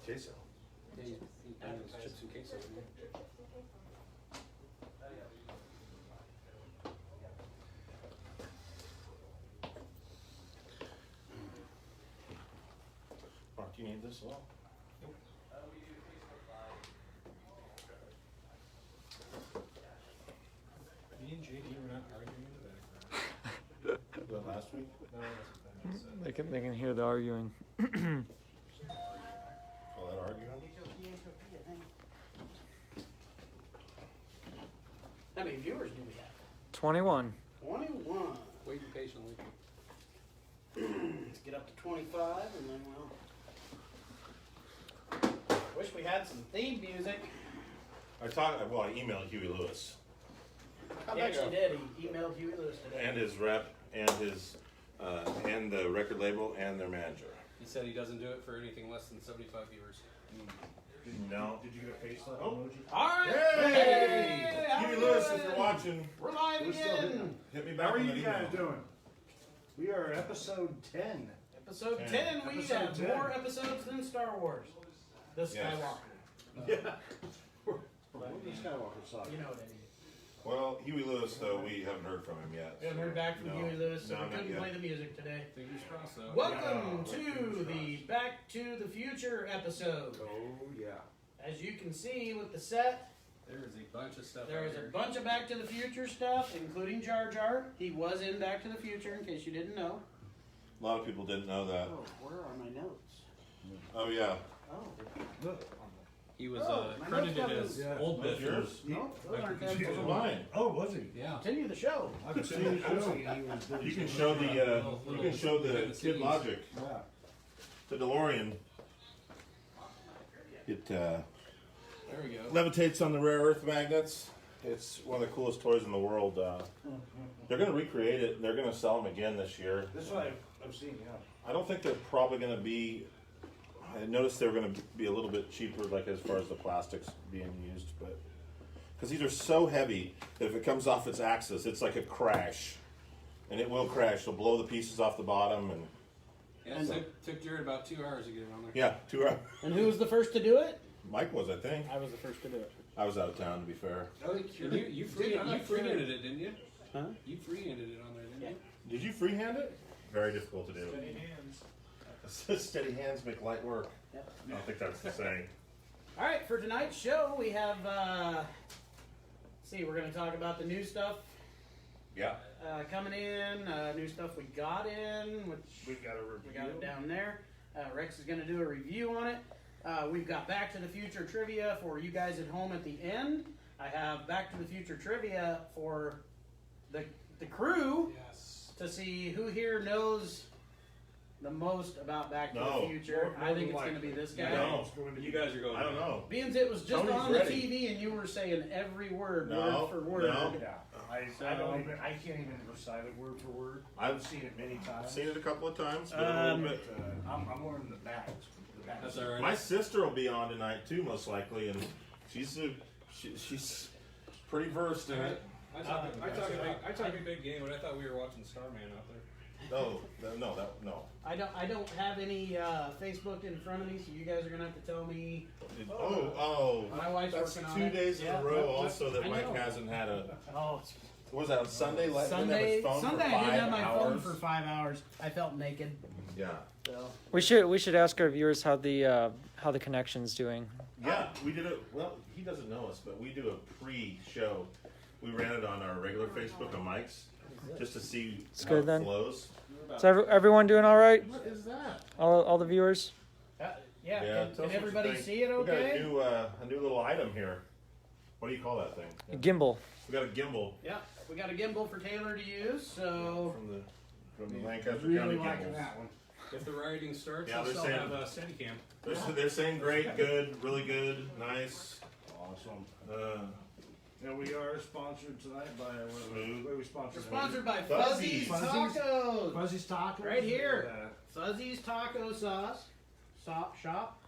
Queso. Yeah, he's done his chips and queso. Mark, do you need this as well? Me and JD were not arguing in the background. That last week? No, that's what that is. They can hear the arguing. Oh, that argument? How many viewers do we have? 21. 21. Waiting patiently. Let's get up to 25 and then we'll... Wish we had some theme music. I emailed Huey Lewis He actually did. He emailed Huey Lewis today. and his rep and his and the record label and their manager. He said he doesn't do it for anything less than 75 viewers. No. Did you get a face slap Oh. emoji? All right. Hey! how Huey we Lewis, doing? if you're watching, We're live We're still again. here. hit me back How are on you that guys email. doing? We are episode 10. Episode 10. We Episode have 10. more episodes than Star Wars. The Yes. Skywalker. Yeah. What is Skywalker saga? You know what I mean. Well, Huey Lewis, though, we haven't heard from him yet. We haven't heard back from No. Huey Lewis, so No, we not couldn't yet. play the music today. Fingers crossed though. Welcome Yeah. to the Back to the Future episode. Oh, yeah. As you can see with the set, There is a bunch of stuff there out is a here. bunch of Back to the Future stuff, including Jar Jar. He was in Back to the Future, in case you didn't know. A lot of people didn't know that. Oh, where are my notes? Oh, yeah. Oh, Look. He was Oh, my credited notes as Yeah. Old Those Biff. yours? no, those aren't Those them. are mine. Oh, was he? Yeah. Continue the show. I've seen the show. You can show the you can show the behind the Kid scenes. Logic, Yeah. the DeLorean. It There we go. levitates on the rare earth magnets. It's one of the coolest toys in the world. They're going to recreate it. They're going to sell them again this year. This is what I've seen, yeah. I don't think they're probably going to be. I noticed they're going to be a little bit cheaper, like as far as the plastics being used, but because these are so heavy that if it comes off its axis, it's like a crash, and it will crash. It'll blow the pieces off the bottom, and Yeah, it took Jared about 2 hours to get it on there. yeah, 2 hours. And who was the first to do it? Mike was, I think. I was the first to do it. I was out of town, to be fair. And you freehanded it, didn't you? Huh? You freehanded it on there, didn't you? Did you freehand it? Very difficult to do. Steady hands. Steady hands make light work. Yep. I don't think that's the saying. All right, for tonight's show, we have. Let's see, we're going to talk about the new stuff Yeah. coming in, new stuff we got in, which We've got a review. we got it down there. Rex is going to do a review on it. We've got Back to the Future trivia for you guys at home at the end. I have Back to the Future trivia for the crew Yes. to see who here knows the most about Back to No. the Future. More I think than it's going to be likely. this guy. No. It's going to You be- guys are going. I don't know. Beans, it was just Tony's on ready. the TV and you were saying every word, No, word for word. no. Yeah. I can't even recite it word for word. I've I've seen it many times. I've seen it a couple of times, but a little bit. But, I'm learning the backs. The backs. That's all right. My sister will be on tonight too, most likely, and she's pretty versed in it. I talk a big game, but I thought we were watching Starman out there. No. I don't have any Facebook in front of me, so you guys are gonna have to tell me. My wife's That's working on 2 it. days in Yeah. a row. Also, that I Mike know. hasn't had a. Oh, What was that on Sunday? Didn't have Sunday. his phone for Sunday, I 5 didn't have my phone hours? for 5 hours. I felt naked. Yeah. So We should ask our viewers how the connection's doing. Yeah, we did it. Well, he doesn't know us, but we do a pre-show. We ran it on our regular Facebook on Mike's just to see It's how good it then. flows. So everyone doing all right? What is that? All the viewers? yeah, tell can us what you everybody think. see it We got okay? a new little item here. What do you call that thing? A gimbal. We got a gimbal Yeah, we got a gimbal for Taylor to use. So from the Lancaster Really County liking Gimbals. that one. If the rioting starts, Yeah, I'll they're still saying- have a Steadicam. They're saying great, good, really good, nice. Awesome. Yeah, we are sponsored tonight by what are we sponsored? we're sponsored by Fuzzies. Fuzzy's Tacos. Fuzzy's Tacos. Right here. Yeah. Fuzzy's Taco Sauce. Shop.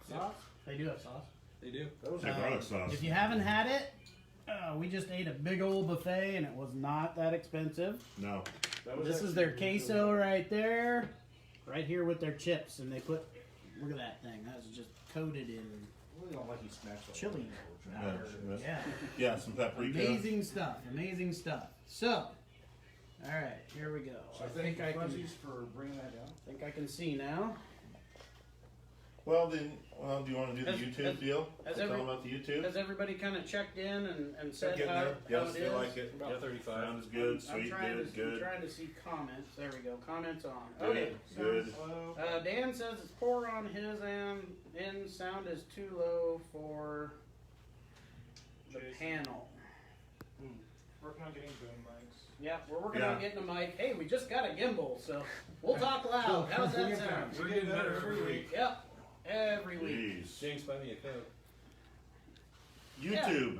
Sauce. They do have sauce. They do. Those Hey, are garlic sauce. If you haven't had it, we just ate a big old buffet and it was not that expensive. No. that was This is actually their really queso right there, right here with their chips, and they put Look at that thing. That was just coated in Really don't like he smacks all chili over. powder. Yeah. Yeah. Yeah, some paprika. Amazing stuff. Amazing stuff. So, all right, here we go. So I thank think I you, can. Fuzzies, for bringing that down. Think I can see now. Well, then, do you want to do the Has- YouTube has- deal? has Tell every- them about the YouTube? Has everybody kind of checked in and said Getting how, there. how Yes, it they is? like it. About 35. Sound is good, I'm sweet, trying good, to, I'm good. trying to see comments. There we go. Comments on. Good, Okay. good. Dan says it's poor on his end. Sound is too low for the Jason. panel. Working on getting boom mics. Yeah, we're working Yeah. on getting a mic. Hey, we just got a gimbal, so we'll talk loud. How's that sound? We're getting better every week. Yep, every week. Jeez. Jinx, buy me a Coke. YouTube.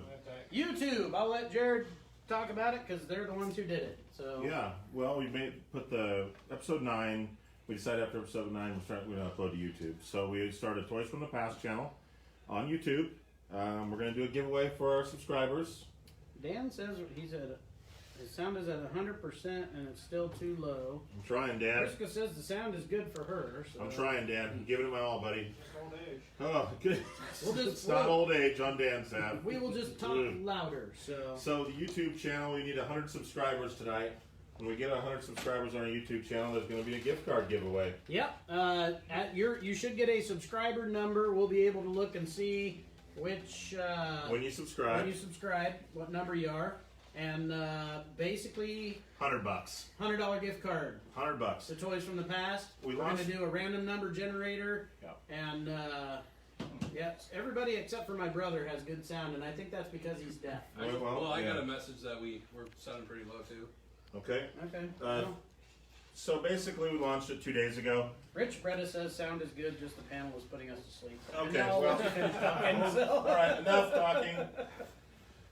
YouTube. I'll let Jared talk about it because they're the ones who did it. So Yeah, well, we put the episode 9. We decided after episode 9 we're going to upload to YouTube. So we started Toys from the Past channel on YouTube. We're going to do a giveaway for our subscribers. Dan says he's at his sound is at 100% and it's still too low. I'm trying, Dan. Priska says the sound is good for her. So I'm trying, Dan. I'm giving it my all, buddy. Just old age. Oh, good. We'll just- It's not old age on Dan's side. We will just talk Mm. louder. So So the YouTube channel, we need 100 subscribers tonight. When we get 100 subscribers on our YouTube channel, there's going to be a gift card giveaway. yep, you should get a subscriber number. We'll be able to look and see which When you subscribe, when you subscribe, what number you are, and basically $100. $100 gift card. $100. The Toys from the Past. We We're going to launched- do a random number generator. Yep. And, yes, everybody except for my brother has good sound, and I think that's because he's deaf. Well, I got yeah. a message that we were sounding pretty low too. Okay. Okay. Uh, well, So basically, we launched it 2 days ago. Rich Breda says sound is good, just the panel is putting us to sleep. And Okay, now I'll well- let you finish talking, so. All right, enough talking.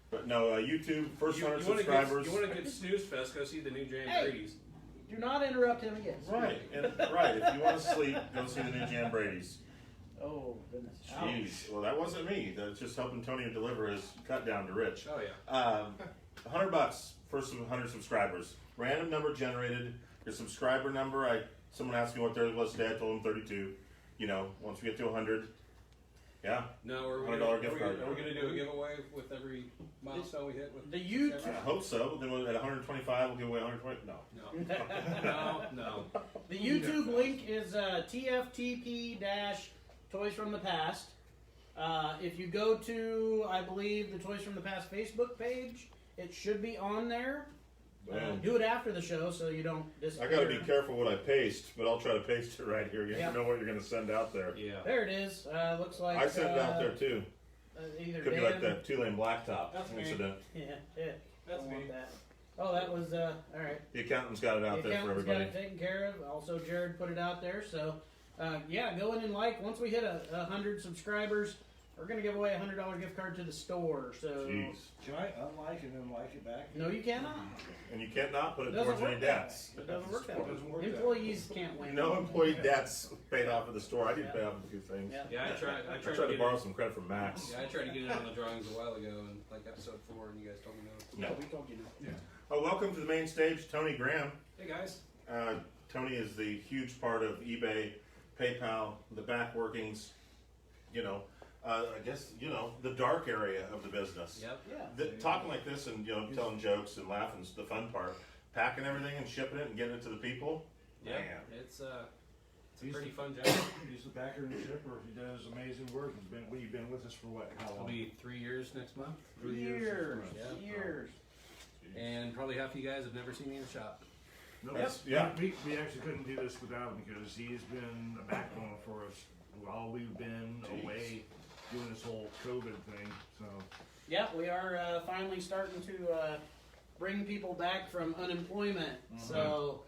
But no, YouTube, first 100 subscribers. You want a good snooze fest? Go see the new Jam Hey. Brady's. Do not interrupt him again. Right, right. If you want to sleep, go see the new Jam Brady's. Oh, goodness. Jeez. Well, that wasn't me. That's just helping Tony deliver his cut down to Rich. Oh yeah. $100, first 100 subscribers. Random number generated. Your subscriber number. Someone asked me what theirs was today. I told them 32. You know, once we get to 100, yeah. No, are we $100 gonna, gift are card. we gonna do a giveaway with every milestone we hit with? The YouTube- I hope so. Then at 125, we'll give away 120. No. No. The YouTube link is TFTP Toys from the Past. If you go to, I believe, the Toys from the Past Facebook page, it should be on there. Boom. Do it after the show so you don't I disappear. got to be careful what I paste, but I'll try to paste it right here. You Yeah. never know what you're going to send out there. Yeah. There it is. Looks like I sent it out there too. Either Could Dan, be like that 2-lane blacktop That's me. incident. Yeah, That's don't want me. that. Oh, that was all right. The accountant's got it out The there for accountant's got everybody. it taken care of. Also, Jared put it out there. So, yeah, go in and like. Once we hit 100 subscribers, we're gonna give away a $100 gift card to the store. So, Jeez. Can I unlike and then like it back? no, you cannot. And you can't not put it Doesn't towards any work that debts. way. It doesn't work that way. Doesn't work that way. Employees can't win. No employee debts paid off at the store. I did Yeah. pay off a few things. Yeah. Yeah, I tried. I tried to get borrow it. some credit from Max. Yeah, I tried to get it on the drawings a while ago, and like episode 4, and you guys told me no. Yeah, we told you no. Oh, welcome to the main stage, Tony Graham. Hey guys. Tony is the huge part of eBay, PayPal, the back workings. You know, I guess the dark area of the business. Yep. Yeah. Talking like this and telling jokes and laughing's the fun part. Packing everything and shipping it and getting it to the people. Yep. Man. It's a He's pretty the- fun job. He's the backer and the shipper. He does amazing work. You've been with us for what? How It'll long? be 3 years next month, 3 Years. Yeah. Years. and probably half of you guys have never seen me in the shop. No, That's- yeah. We actually couldn't do this without him because he's been a backbone for us while we've been Jeez. away doing this whole COVID thing. So Yeah, we are finally starting to bring people back from unemployment. So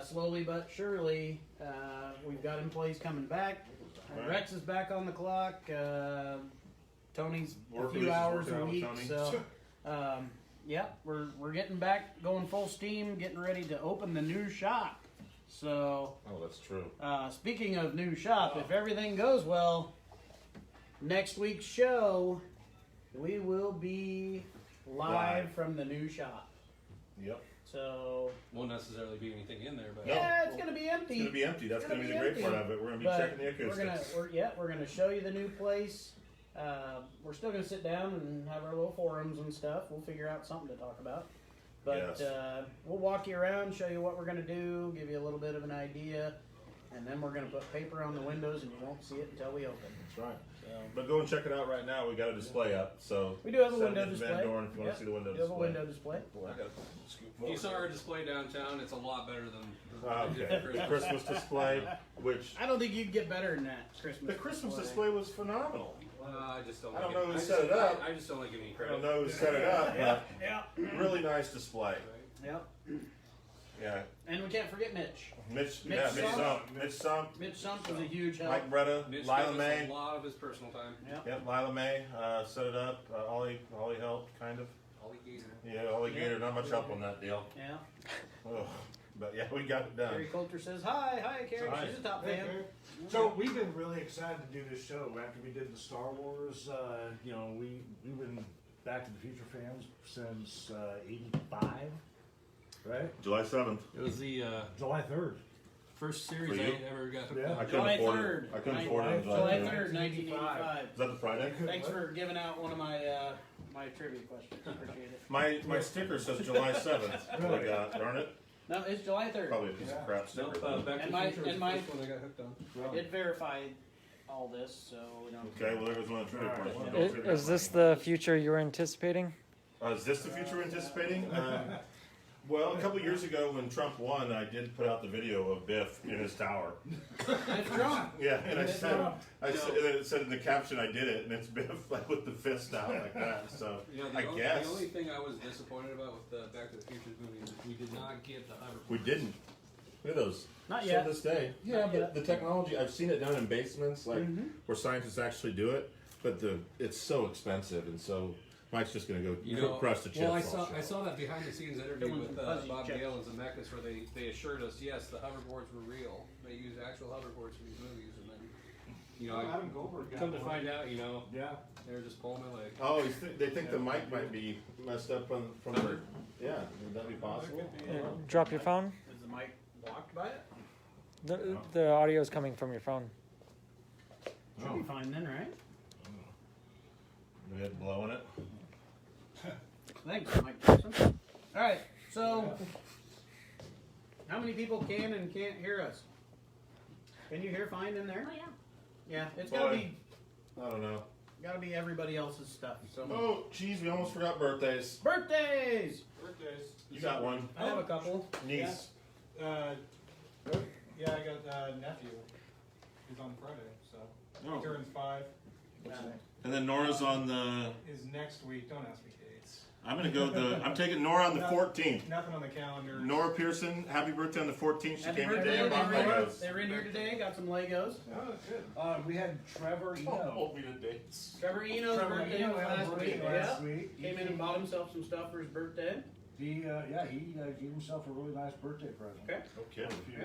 slowly but surely, we've got employees coming back. Right. Rex is back on the clock. Tony's Work a few releases hours working a out with week. Tony. So yeah, we're getting back, going full steam, getting ready to open the new shop. So Oh, that's true. speaking of new shop, if everything goes well, next week's show, we will be live Live. from the new shop. Yep. So Won't necessarily be anything in there, but yeah, it's gonna be empty. It's gonna be empty. That's It's gonna gonna be the be great part empty. of it. We're gonna be But checking the acoustics. we're gonna show you the new place. We're still gonna sit down and have our little forums and stuff. We'll figure out something to talk about. But Yes. we'll walk you around, show you what we're gonna do, give you a little bit of an idea, and then we're gonna put paper on the windows, and you won't see it until we open. That's right. So But go and check it out right now. We got a display up, so we do have a send window it to display. Van Dorn if you want Yep. to see the window We have a display. window display. if you saw our display downtown, it's a lot better than Okay. Christmas. The Christmas display, which I don't think you can get better than that. Christmas. the Christmas display was phenomenal. I just don't. I don't like know it. who I set just- it up. I just don't like giving you I credit. don't know who set it up, Yeah, yeah, but really nice display. yep. Yeah, And we can't forget Mitch. Mitch Sump. Mitch Sump, Mitch was a huge help. Mike Bretta, Mitch Lila gave us May. a lot of his personal time. Yep. Yep, Lila May set it up. Ollie helped kind of. Ollie Gazer. Yeah, Ollie Gator, not much help on that deal. Yeah. Ugh. But yeah, we got it done. Carrie Coulter says hi. Hi, Carrie. Hi. She's a top Hey, fan. Gary. So we've been really excited to do this show after we did the Star Wars. You know, we've been Back to the Future fans since '85, right? July 7th. It was the July 3rd. first series For I you? ever got hooked Yeah. on. I couldn't July afford 3rd. it. I couldn't afford it on July July 3rd, 3rd. 1985. Is that the Friday? Thanks for giving out one of my my trivia questions. Appreciate it. My sticker says July 7th. I got, darn it. No, it's July 3rd. Probably a piece of crap sticker. Nope, Back to And the my- Future was and the my- first one I got hooked on. I did verify all this, so we don't. Okay, well, there goes one of the trivia Alright, questions. Is this the future you were anticipating? Is this the future we're anticipating? Well, a couple years ago when Trump won, I did put out the video of Biff in his tower. It's Trump. Yeah, and It's Trump. and it said in the caption I did it, and it's Biff like with the fist out like that. So You know, I the guess only thing I was disappointed about with the Back to the Future movie is we did not get the hover. we didn't. Look at those. Not Still yet. this day. Yeah, Not but yet. the technology, I've seen it done in basements, like Mhm. where scientists actually do it, but it's so expensive, and so Mike's just gonna go crush the chips. well, all I show. saw that behind the scenes interview Doing with some fuzzy Bob chips. Gale and Zemeckis where they assured us, yes, the hoverboards were real. They used actual hoverboards for these movies, and then, I Adam Goldberg got come to one. find out, Yeah. they were just pulling my leg. Oh, they think the mic might be messed up from the. Yeah, would that be possible? Drop your phone. Is the mic blocked by it? The audio is coming from your phone. Should be fine then, right? Go ahead, blowing it. Thanks, Mike Tyson. All right, so how many people can and can't hear us? Can you hear fine in there? Oh yeah. Yeah, it's gotta be I don't know. everybody else's stuff. So Oh, geez, we almost forgot birthdays. birthdays. Birthdays. You got one. I have a couple. Niece. Yeah, I got nephew. He's on Friday, so Oh. he turns 5. And then Nora's on the. Is next week. Don't ask me dates. I'm gonna go I'm taking Nora on the 14th. Nothing on the calendar. Nora Pearson, happy birthday on the 14th. She Happy came birthday! today They and bought were, Legos. they were in here today. Got some Legos. Oh, good. We had Trevor Eno. Hold me to dates. Trevor Eno's birthday was had a last birthday week. last Yeah. week. Came in and bought himself some stuff for his birthday. He gave himself a really nice birthday present. Okay. Okay. Yeah.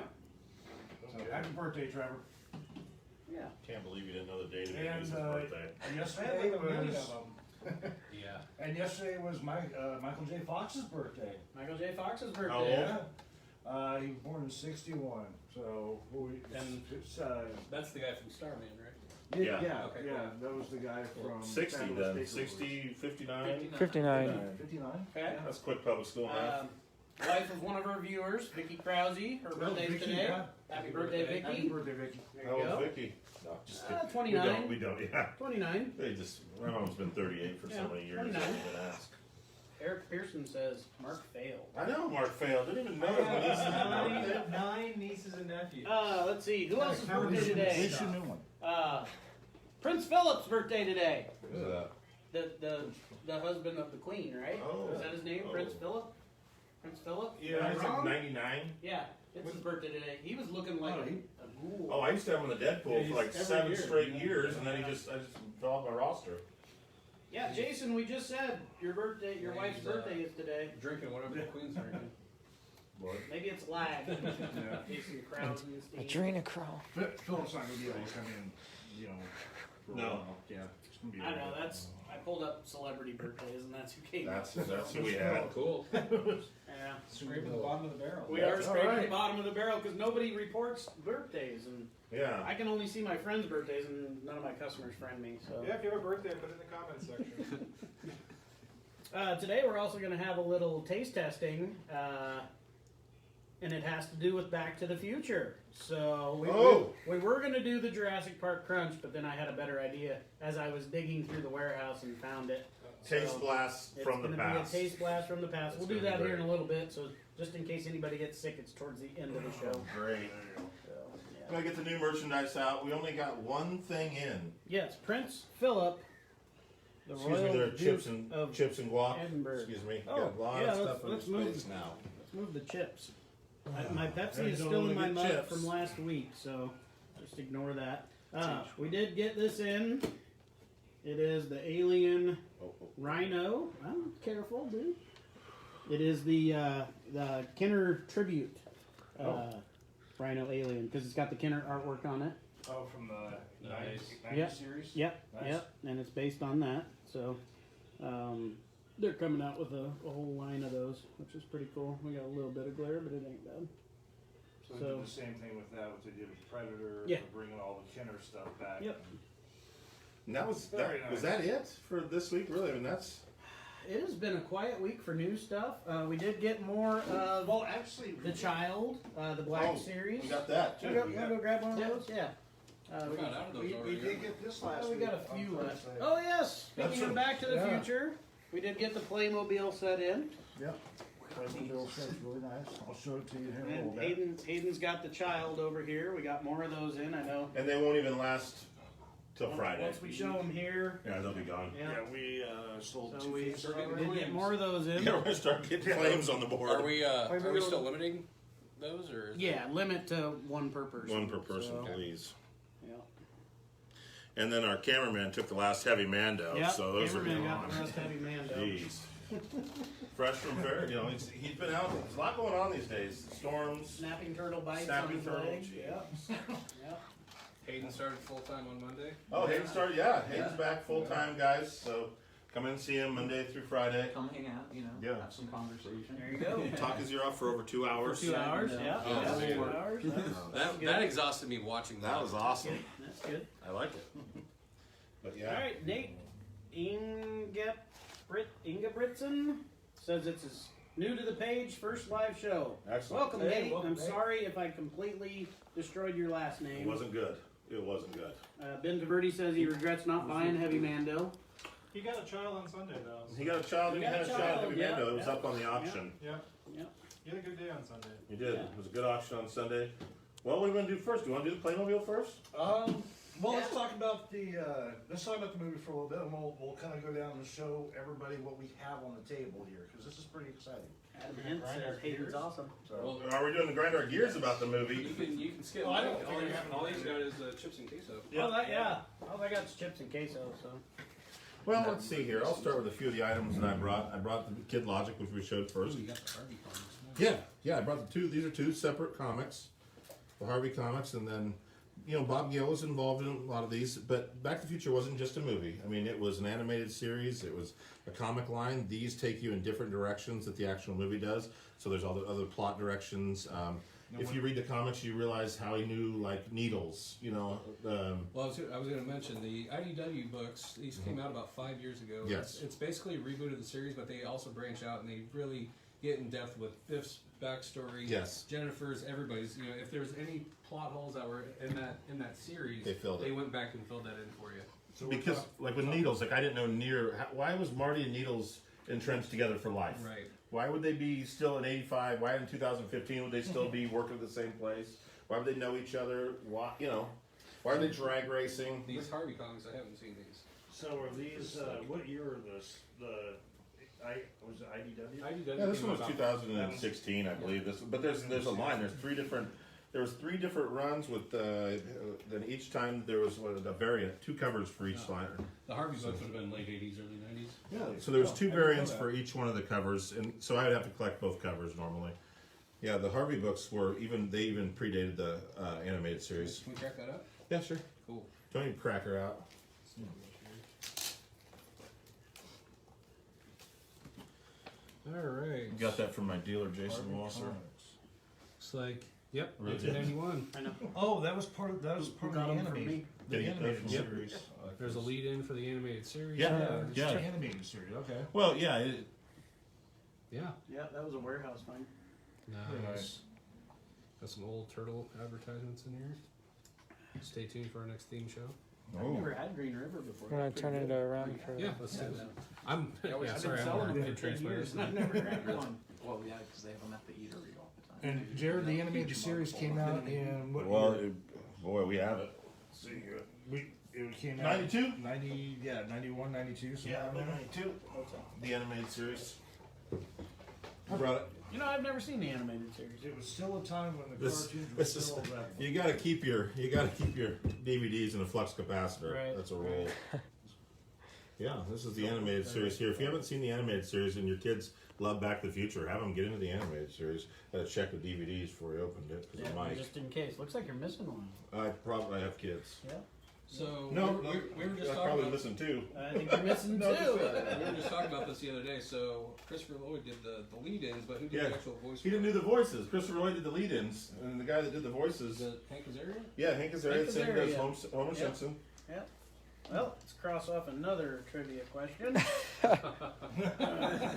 So happy birthday, Trevor. Yeah. Can't believe you didn't know the date of And, your niece's birthday. And I yesterday had like a million was of them. Yeah. and yesterday was Michael J. Fox's birthday. Michael J. Fox's birthday. How old? Yeah. He was born in '61. So And- it's, That's the guy from Starman, right? Yeah. Okay, yeah. That was the guy from 60 Fabulous then. Baker 60, 59. 59. 59. Okay. That's quick public school math. Wife of one of our viewers, Vicky Krause. Her birthday's Vicky, today. yeah. Happy birthday, Vicky. Happy birthday, Vicky. There How you old's go. Vicky? No, just kidding. 29. We don't, yeah. 29. They just, my mom's been 38 for Yeah, so many years. 29. I didn't even ask. Eric Pearson says Mark failed. I know Mark failed. Didn't even know his niece is birthday. 9 nieces and nephews. Let's see. Who else's birthday Here's today? your new one. Prince Philip's birthday today. Who's that? The husband of the Queen, right? Oh. Is that his name? Oh. Prince Philip? Prince Philip? Yeah, he's like 99. Yeah. It's his birthday today. He was looking like a ghoul. Oh, I used to have him in the Deadpool Yeah, for like he's every 7 year. straight years, and then I just fell off my roster. Yeah, Jason, we just said your Yeah, wife's he's, birthday is today. Drinking whatever the Queen's drinking. What? Maybe it's lag. Yeah. Jason Krause and his team. Adrenochrome. Philip's not gonna be able to come in, for a No. while. Yeah. It's gonna be I don't know. a while. I pulled up celebrity birthdays, and that's who came That's up. who we had. Cool. And Yeah. Scraping the bottom of the barrel. We are That's scraping alright. the bottom of the barrel because nobody reports birthdays, and Yeah. I can only see my friends' birthdays, and none of my customers friend me. So Yeah, if you have a birthday, put it in the comments section. today we're also going to have a little taste testing, and it has to do with Back to the Future. So we were going to do the Jurassic Park Crunch, but then I had a better idea as I was digging through the warehouse and found it. Taste So blast It's from the gonna past. be a taste blast from the past. It's We'll do gonna that be here in great. a little bit, so just in case anybody gets sick, it's towards the end of the show. Great. So, yeah. Gonna get the new merchandise out. We only got one thing in. Yes, Prince Philip, the Excuse me, Royal there are Duke of chips and guac. Edinburgh. Excuse me. Oh, Got a lot yeah, of let's- stuff in let's the move. space now. Let's move the chips. My Pepsi There is you go, still in my get mug chips. from last week, so just ignore that. We did get this in. It is the Alien Oh, oh. Rhino. I'm careful, dude. It is the Kenner tribute Rhino Alien because it's got the Kenner artwork on it. Oh, from the Nice. 90 Yep. series? Yep, Nice. yep, and it's based on that. So they're coming out with a whole line of those, which is pretty cool. We got a little bit of glare, but it ain't bad. So they So- did the same thing with that, what they did with Predator, Yeah. for bringing all the Kenner stuff back. Yep. And that was Very that, was nice. that it for this week? Really? I mean, that's It has been a quiet week for new stuff. We did get more of Well, actually, The Child, the Black Oh, Series. we got that too. You wanna go grab one of those? Yeah. We got out of those we already. did get this last Oh, we week. got a on few left. Thursday. Oh yes. That's Speaking of true. Back to the Yeah. Future, we did get the Playmobil set in, Yep. Bill says really nice. I'll show it to you here in a little and bit. Hayden's got the Child over here. We got more of those in. I know. And they won't even last till Friday. Once we show them here, Yeah, they'll be gone. yeah. Yeah, we sold So two we pieces did already. get more of those in. Yeah, we're gonna start getting flames on the board. Are we still limiting those or? is Yeah, limit to one per person. One per person, So, please. yeah. And then our cameraman took the last heavy Mando, Yep, so those are Cameraman got gone. the last heavy Mando. Jeez. Fresh from fair, you know, he's been out. There's a lot going on these days. Storms. Snapping turtle bites Snapping on his turtle, leg. geez. Yep. Yep. Hayden started full time on Monday. Oh, Hayden started. Yeah, Hayden's back full time, guys. So come in and see him Monday through Friday. Come hang out, you know, Yeah. have some conversation. There you go. Talk his ear off for over 2 hours. 2 hours. Yeah. Oh, Yeah, man. 2 hours. That's good. That exhausted me watching That was awesome. That's good. I like it. But All yeah. right, Nate Ingebrigtsen says it's his new to the page first live show. Excellent. Welcome, Hey, Nate. welcome, I'm Nate. sorry if I completely destroyed your last It name. wasn't good. It wasn't good. Ben Taverdi says he regrets not buying Heavy Mando. He got a child on Sunday though. So. He got a child. He He got had a a child. child, Heavy yeah, Mando. It was yeah. up on the auction. Yep. Yep. You had a good day on Sunday. You did. Yeah. It was a good auction on Sunday. Well, what do you want to do first? Do you want to do the Playmobil first? Well, let's talk about let's talk about the movie for a little bit, and we'll kind of go down and show everybody what we have on the table here, because this is pretty exciting. Adam Hint says Hayden's awesome. So, Well, Are we doing the grind our gears about the you movie? can skip. Oh, I don't all, think I have all he's any. got is chips and queso. All I got is chips and queso. So Well, let's see here. I'll start with a few of the items that I brought. I brought the Kid Logic, which we showed first. You got the Harvey comics. Yeah, I brought the two. These are two separate comics, the Harvey comics, and then, you know, Bob Gale was involved in a lot of these. But Back to the Future wasn't just a movie. I mean, it was an animated series. It was a comic line. These take you in different directions that the actual movie does. So there's all the other plot directions. If you read the comics, you realize how he knew like needles. You know. Well, I was going to mention the IDW books. These came out about 5 years ago. Yes. It's basically a reboot of the series, but they also branch out and they really get in depth with Biff's backstory. Yes. Jennifer's, everybody's. You know, if there's any plot holes that were in that series, They filled it. They went back and filled that in for you. so Because like with Needles, like I didn't know why was Marty and Needles entrenched together for life? Right. Why would they be still in '85? Why in 2015 would they still be working at the same place? Why would they know each other? Why why are they drag racing? These Harvey comics, I haven't seen these. So are these? What year are this? Was it IDW? IDW Yeah, this came one was out about 2016, I believe. But there's a line. There was three different runs with then each time there was a variant, two covers for each line. The Harvey books would have been late 80s, early 90s. Yeah. So there was two variants for each one of the covers, and so I would have to collect both covers normally. Yeah, the Harvey books were even predated the animated series. Can we check that out? Yeah, sure. Cool. Don't even crack her out. All right. Got that from my dealer, Jason Wasser. Looks like, yep, Really? 1991. I know. Oh, that was part of Who the got 'em from animated, me? the Did he get animated those? Yep. series. There's a lead in for the animated series. Yeah, It's yeah. the animated series. Okay. Well, yeah, Yeah. Yeah, that was a warehouse find. Nice. Got some old turtle advertisements in here. Stay tuned for our next theme show. I've never had Green River before. We're gonna That's turn pretty it good. around for. Yeah, let's do Yeah. that. I'm I've yeah, been sorry, I'm selling more them in for 10 years and I've never grabbed one. Well, yeah, because they have them at the eatery all the time. And Jared, the animated series came out in what well, year? boy, we have it. It came out 92? 90, yeah, 91, 92. Yeah, somewhere around there. 92. The animated series. I brought it. You know, I've never seen the animated series. It was still a time when the This, cartoons were this is, still that. you gotta keep your DVDs in a flux capacitor. Right. That's a rule. Yeah, this is the animated series here. If you haven't seen the animated series and your kids love Back to the Future, have them get into the animated series. Gotta check the DVDs before you opened it because it might. Just in case. Looks like you're missing one. I probably have kids. Yeah. So No, we were just I talking probably about listen too. I think you're missing No, two. we were just talking about this the other day. So Christopher Lloyd did the lead-ins, but who did Yeah. the actual voice? He didn't do the voices. Christopher Lloyd did the lead-ins, and the guy that did the voices, The Hank Azaria? yeah, Hank Azaria, Hank same Azaria, as Homer Yep. Simpson. Yep. Well, let's cross off another trivia question.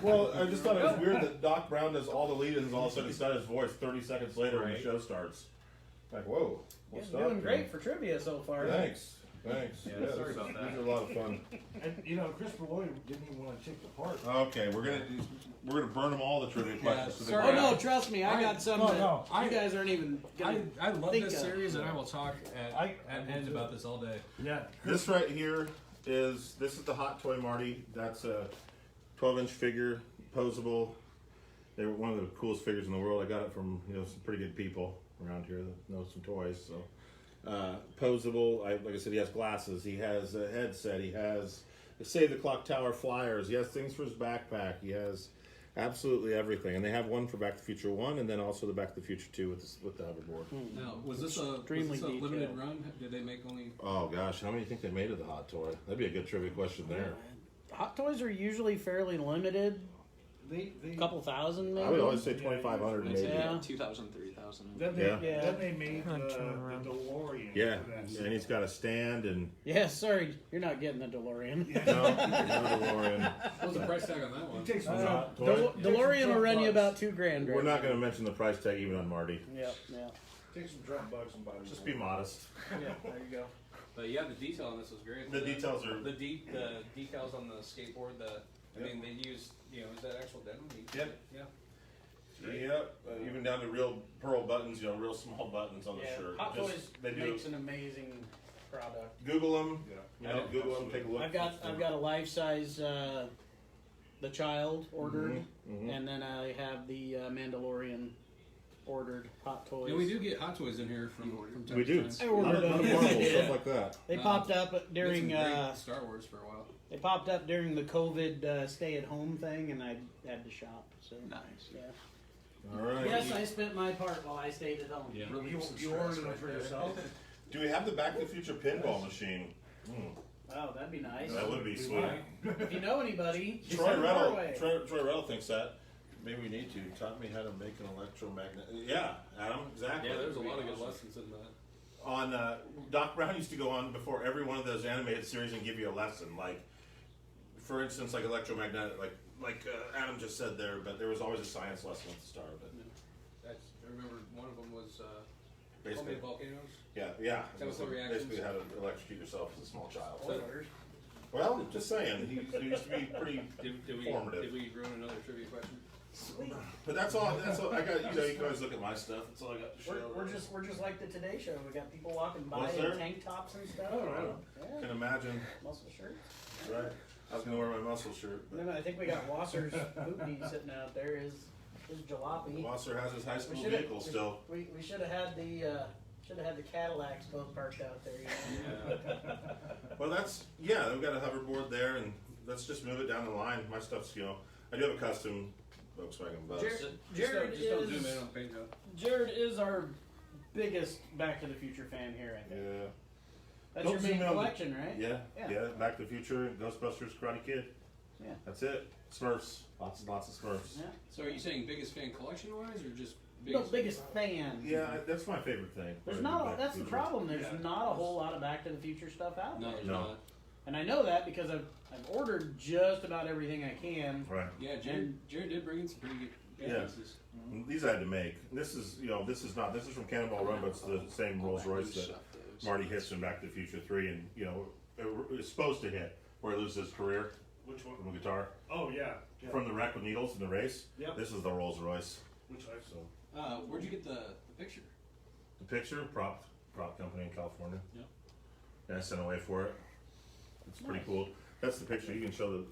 Well, I just thought it was weird that Doc Brown does all the lead-ins, and all of a sudden it's not his voice 30 seconds later when the Right. show starts. Like, whoa. You're what's up, doing man? great for trivia so far. Thanks. Yeah, sorry about that. These are a lot of fun. And you know, Christopher Lloyd didn't even want to take the part. Okay, we're gonna burn them all the trivia questions. to the sorry. Oh ground. no, trust me, I got some no, that no, you guys aren't even gonna I love think this of. series, and I will talk I at do end too. about this all day. Yeah. This right here is the Hot Toy Marty. That's a 12-inch figure, posable. They were one of the coolest figures in the world. I got it from some pretty good people around here that know some toys. So posable. Like I said, he has glasses. He has a headset. He has the Save the Clock Tower flyers. He has things for his backpack. He has absolutely everything. And they have one for Back to the Future 1, and then also the Back to the Future 2 with the hoverboard. Now, was this a Extremely limited detailed. run? Did they make only? Oh gosh, how many do you think they made of the Hot Toy? That'd be a good trivia question there. Hot toys are usually fairly limited. They A couple thousand maybe. I would always say 2,500 maybe. Yeah. 2,000, 3,000. then Yeah. they made Turn the around. DeLorean. Yeah, for that and he's got a stand and Yeah, sorry, you're not getting the DeLorean. no DeLorean. What was the price tag on that one? It takes some Hot time. Toy. DeLorean will run you about $2,000. We're not going to mention the price tag even on Marty. Yep, yeah, Take some drunk bucks and buy them. Just be modest. yeah. There you go. But yeah, the detail on this was great. The details are. the decals on the skateboard. I mean, they used is that actual denim? Yep. Yeah. Yep, even down to real pearl buttons, real small buttons on the Yeah, shirt. Hot Just- Toys they do. makes an amazing product. Google them. Yeah. Google them. Take a look. I've got a life size the Child ordered, Mhm. and then I have the Mandalorian ordered Hot Toys. Yeah, we do get Hot Toys in here from time We to do. time. I ordered Lot of them. Marvel, Yeah. stuff like that. They popped up during Did some great Star Wars for a while. they popped up during the COVID stay-at-home thing, and I had to shop. So Nice. yeah. All right. Yes, I spent my part while I stayed at home. Yeah. You ordered them for yourself? Do we have the Back to the Future pinball machine? Wow, that'd be nice. That would be sweet. If you know anybody, Troy send them our Reddle. way. Troy Reddle thinks that. Maybe we need to. Taught me how to make an electromagnet. Yeah, Adam, exactly. Yeah, there's a lot of good lessons in that. On Doc Brown used to go on before every one of those animated series and give you a lesson. Like, for instance, like electromagnetic, like Adam just said there, but there was always a science lesson at the start of it. I remember one of them was Basically, volcanoes. yeah. Chemical reactions. Basically, how to electrocute yourself as a small child. Spoilers. Well, just saying, he used to be pretty Did formative. we ruin another trivia question? Sweet. But that's all. I got. You can always look at my stuff. That's all I got to show. We're just like the Today Show. We got people walking by Was in there? tank tops and stuff. Oh, really? Yeah, Can imagine. muscle shirts. Right. I was gonna wear my muscle shirt. And then I think we got Wasser's Hoopty sitting out there. His jalopy. Wasser has his high school should've- vehicle still. We should have had the Cadillacs both parked out there. You know? Well, we've got a hoverboard there, and let's just move it down the line. My stuff's, I do have a custom Volkswagen bus. Jared just don't is- zoom in on the paint job. Jared is our biggest Back to the Future fan here. I think Yeah. that's Don't your zoom main in on the- collection, right? Yeah. Yeah. Yeah. Back to the Future, Ghostbusters, Karate Kid. Yeah. That's it. Smurfs, lots and lots of Smurfs. Yeah. So are you saying biggest fan collection wise or just The biggest? biggest fan. Yeah, that's my favorite thing. There's Back not. to That's the Future. problem. There's Yeah. not a whole lot of Back to the Future stuff out No, there. there's No. not. And I know that because I've ordered just about everything I can. Right. Yeah, Jared did bring in some pretty good Yeah. pieces. These I had to make. This is, this is from Cannonball Run, but it's the same Rolls Royce that Marty hits in Back to the Future 3, and it's supposed to hit where he loses his career Which one? from the guitar Oh yeah. Yeah. from the wreck with needles in the race. Yep. This is the Rolls Royce. Which I So Where'd you get the picture? the picture, prop company in California. Yep. And I sent away for it. It's pretty cool. That's the picture. You can show the.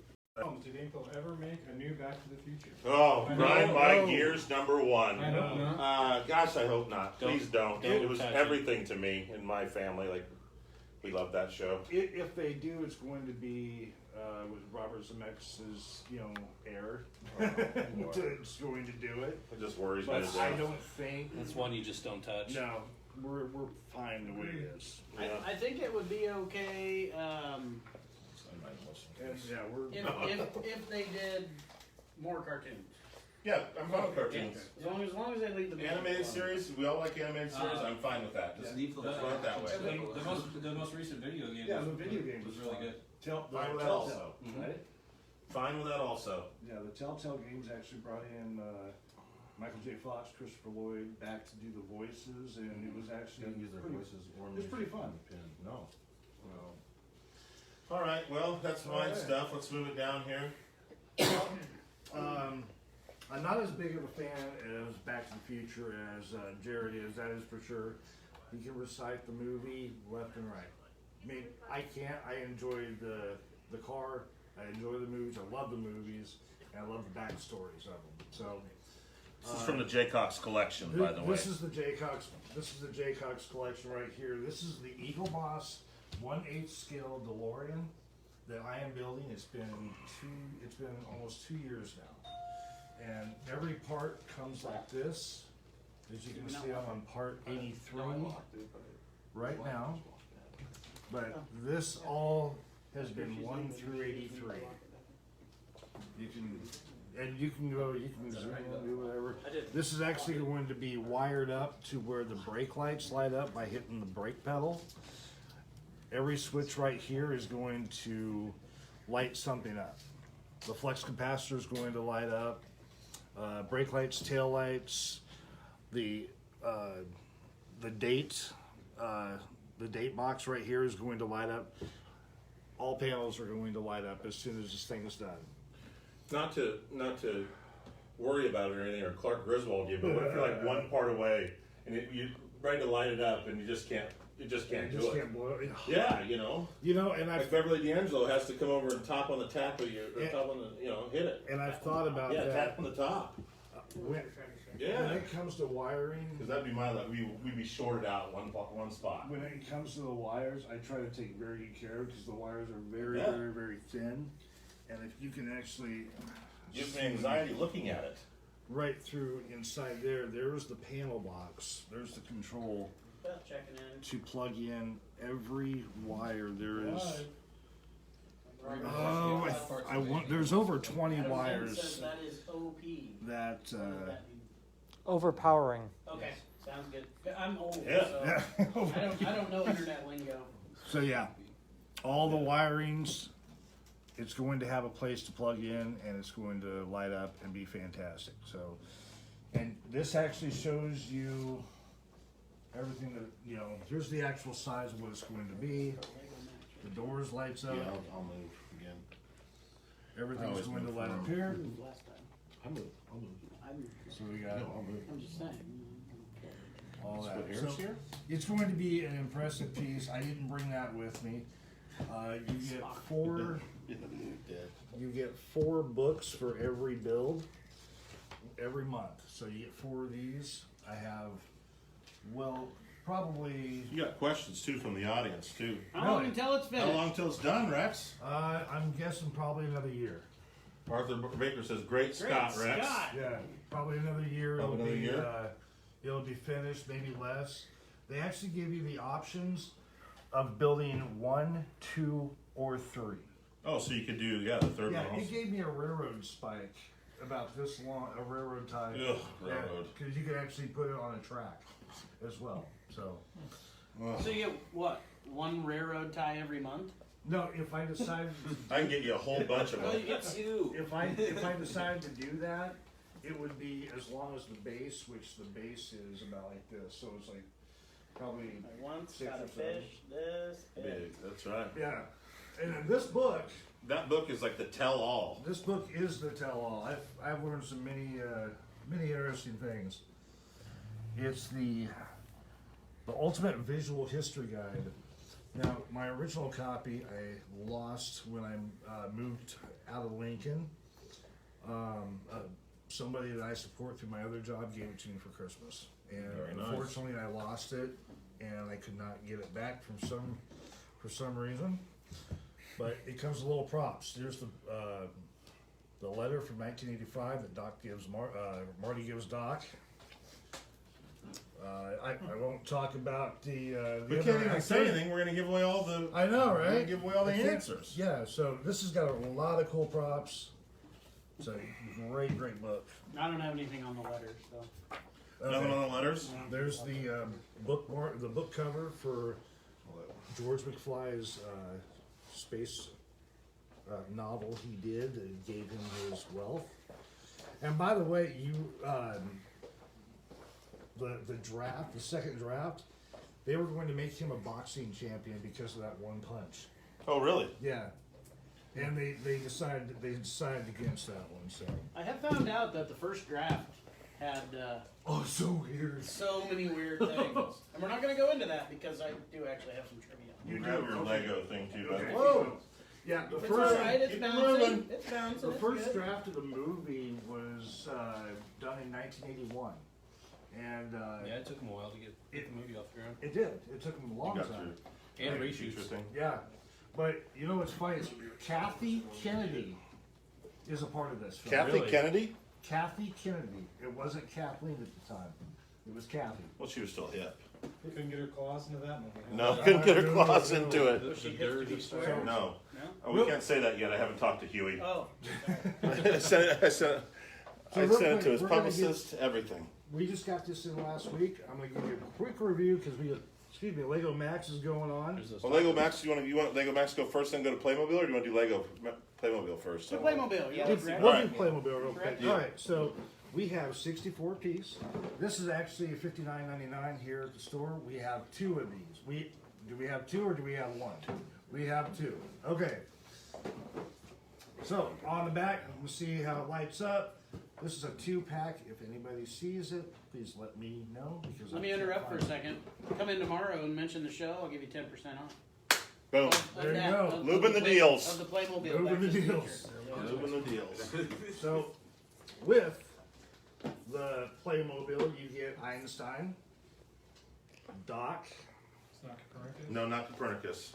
Did Intel ever make a new Back to the Future? Oh, I grind know. my No. gears number one. I hope not. Gosh, I hope not. Please don't. don't It was touch it. everything to me and my family. Like, we love that show. If they do, it's going to be with Robert Zemeckis' heir. It's going to do it. It just worries me But to I death. don't think. That's one you just don't touch. No, we're fine the way it is. Yeah. I think it would be okay And yeah, we're. if they did more cartoons. Yeah, I'm fine with cartoons. As long as they leave the music Animated alone. series, we all like animated series. I'm fine with that. Just Leave the let's run it that way. The most recent video game. Yeah, the video game was really good. Fine with that also. Right? Fine with that also. Yeah, the Telltale Games actually brought in Michael J. Fox, Christopher Lloyd back to do the voices, and it was actually pretty fun. No. All right. Well, that's All fine right. stuff. Let's move it down here. I'm not as big of a fan as Back to the Future as Jared is. That is for sure. He can recite the movie left and right. I mean, I can't. I enjoy the car. I enjoy the movies. I love the movies, and I love the backstories of them. So. This is from the Jaycox collection, by the way. This is the Jaycox. This is the Jaycox collection right here. This is the Eagle Boss 1/8 scale DeLorean that I am building. It's been almost 2 years now, and every part comes like this. As you can see, I'm on part 83 right now. But this all has been 1 through 83. You can go, you can zoom in, do whatever. This is actually going to be wired up to where the brake lights light up by hitting the brake pedal. Every switch right here is going to light something up. The flux capacitor is going to light up, brake lights, tail lights, the date box right here is going to light up. All panels are going to light up as soon as this thing is done. Not to worry about it or anything, or Clark Griswold you, but what if you're like one part away and you're ready to light it up and you just can't do it? Can't blow it. Yeah, And like Beverly D'Angelo has to come over and top on the tap of your, or top on the, hit it. And I've thought about Yeah, that. tap on the top. When Yeah, it comes to wiring, because that'd be my luck. We'd be shorted out one spot. when it comes to the wires, I try to take very good care of because the wires are very, Yeah. very, very thin. And if you can actually Gives me anxiety looking at it. right through inside there's the panel box. There's the control Checking in. to plug in every wire there is. There's over 20 Adam wires says that is OP. that. What does that mean? Overpowering. Okay, sounds good. I'm old, Yeah. so I don't know internet lingo. So yeah, all the wirings, it's going to have a place to plug in, and it's going to light up and be fantastic. So, and this actually shows you everything that here's the actual size of what it's going to be. The doors lights up. I'll move again. Everything's always going to move light up forward. here. Last time. I'll move. So we got I'm just saying. all that. Split So hairs here? it's going to be an impressive piece. I didn't bring that with me. You get four. You get 4 books for every build every month. So you get 4 of these. I have, probably. You got questions too from the audience too. How long until it's How finished? long till it's done, Rex? I'm guessing probably another year. Arthur Baker says, "Great Scott, Rex." Scott. Yeah, probably another year. Probably another year? It'll be finished, maybe less. They actually give you the options of building 1, 2, or 3. Oh, so you could do the third Yeah, one. he Also. gave me a railroad spike about this long, a railroad tie. Ugh, railroad. Because you could actually put it on a track as well. So, So you get what? One railroad tie every month? no, if I decided, I can get you a whole bunch of them. get two. if I decided to do that, it would be as long as the base, which the base is about like this. So it's like probably I once 6 got a or 7. fish this big. Big. That's right. Yeah. And in this book, That book is like the tell-all. this book is the tell-all. I've learned some many interesting things. It's the ultimate visual history guide. Now, my original copy I lost when I moved out of Lincoln. Somebody that I support through my other job gave it to me for Christmas, and Very nice. unfortunately I lost it, and I could not get it back for some reason. But it comes with little props. There's the letter from 1985 that Doc gives Marty gives Doc. I won't talk about the We other can't even actor. say anything. We're gonna give away all the. I know, We're gonna right? give away all the I think- answers. Yeah, so this has got a lot of cool props. It's a great book. I don't have anything on the letters, so. Nothing on the letters. There's the book cover for George McFly's space novel he did that gave him his wealth. And by the way, the second draft, they were going to make him a boxing champion because of that one punch. Oh, really? Yeah. And they decided against that one. So I have found out that the first draft had oh, so weird. so many weird things. And we're not going to go into that because I do actually have some trivia. You Grab do, your okay. Lego thing too, buddy. Okay. Whoa. Yeah, the It's first alright, it's keep bouncing. moving. It's bouncing. the it's first good. draft of the movie was done in 1981, and Yeah, it took them a while to get the movie off the ground. it did. It took them a long You got time. your And feature reshoots. thing. Yeah, but you know what's funny is Kathy Kennedy is a part of this film. Kathy Really? Kennedy. Kathy Kennedy. It wasn't Kathleen at the time. It was Kathy. Well, she was still hip. Couldn't get her claws into that movie. huh? No, couldn't get her claws no. into it. The She hits dirge to be of square. Star Wars. No. No? Oh, we can't say that yet. I haven't talked to Huey. Oh. I sent it So to real his quick, we're gonna publicist, everything. We just got this in last week. I'm gonna give you a quick review because Lego Max is going on. There's those Well, Lego Max, you want Lego Max go first, then go to Playmobil, or do you want to do Playmobil first? So Playmobil, yeah. We'll correct. do Alright. Playmobil real quick. Correct. All right, so we have 64 piece. This is actually $59.99 here at the store. We have 2 of these. Do we have 2 or do we have 1? We have 2. Okay. So on the back, we'll see how it lights up. This is a 2-pack. If anybody sees it, please let me know because Let me interrupt for a second. Come in tomorrow and mention the show. I'll give you 10% off. Boom. Of There you that- go. of Lubing the Play- deals. Of the Playmobil. Lubing Back to the Future. deals. Moving the deals. So with the Playmobil, you get Einstein, Doc, It's not Copernicus. No, not Copernicus.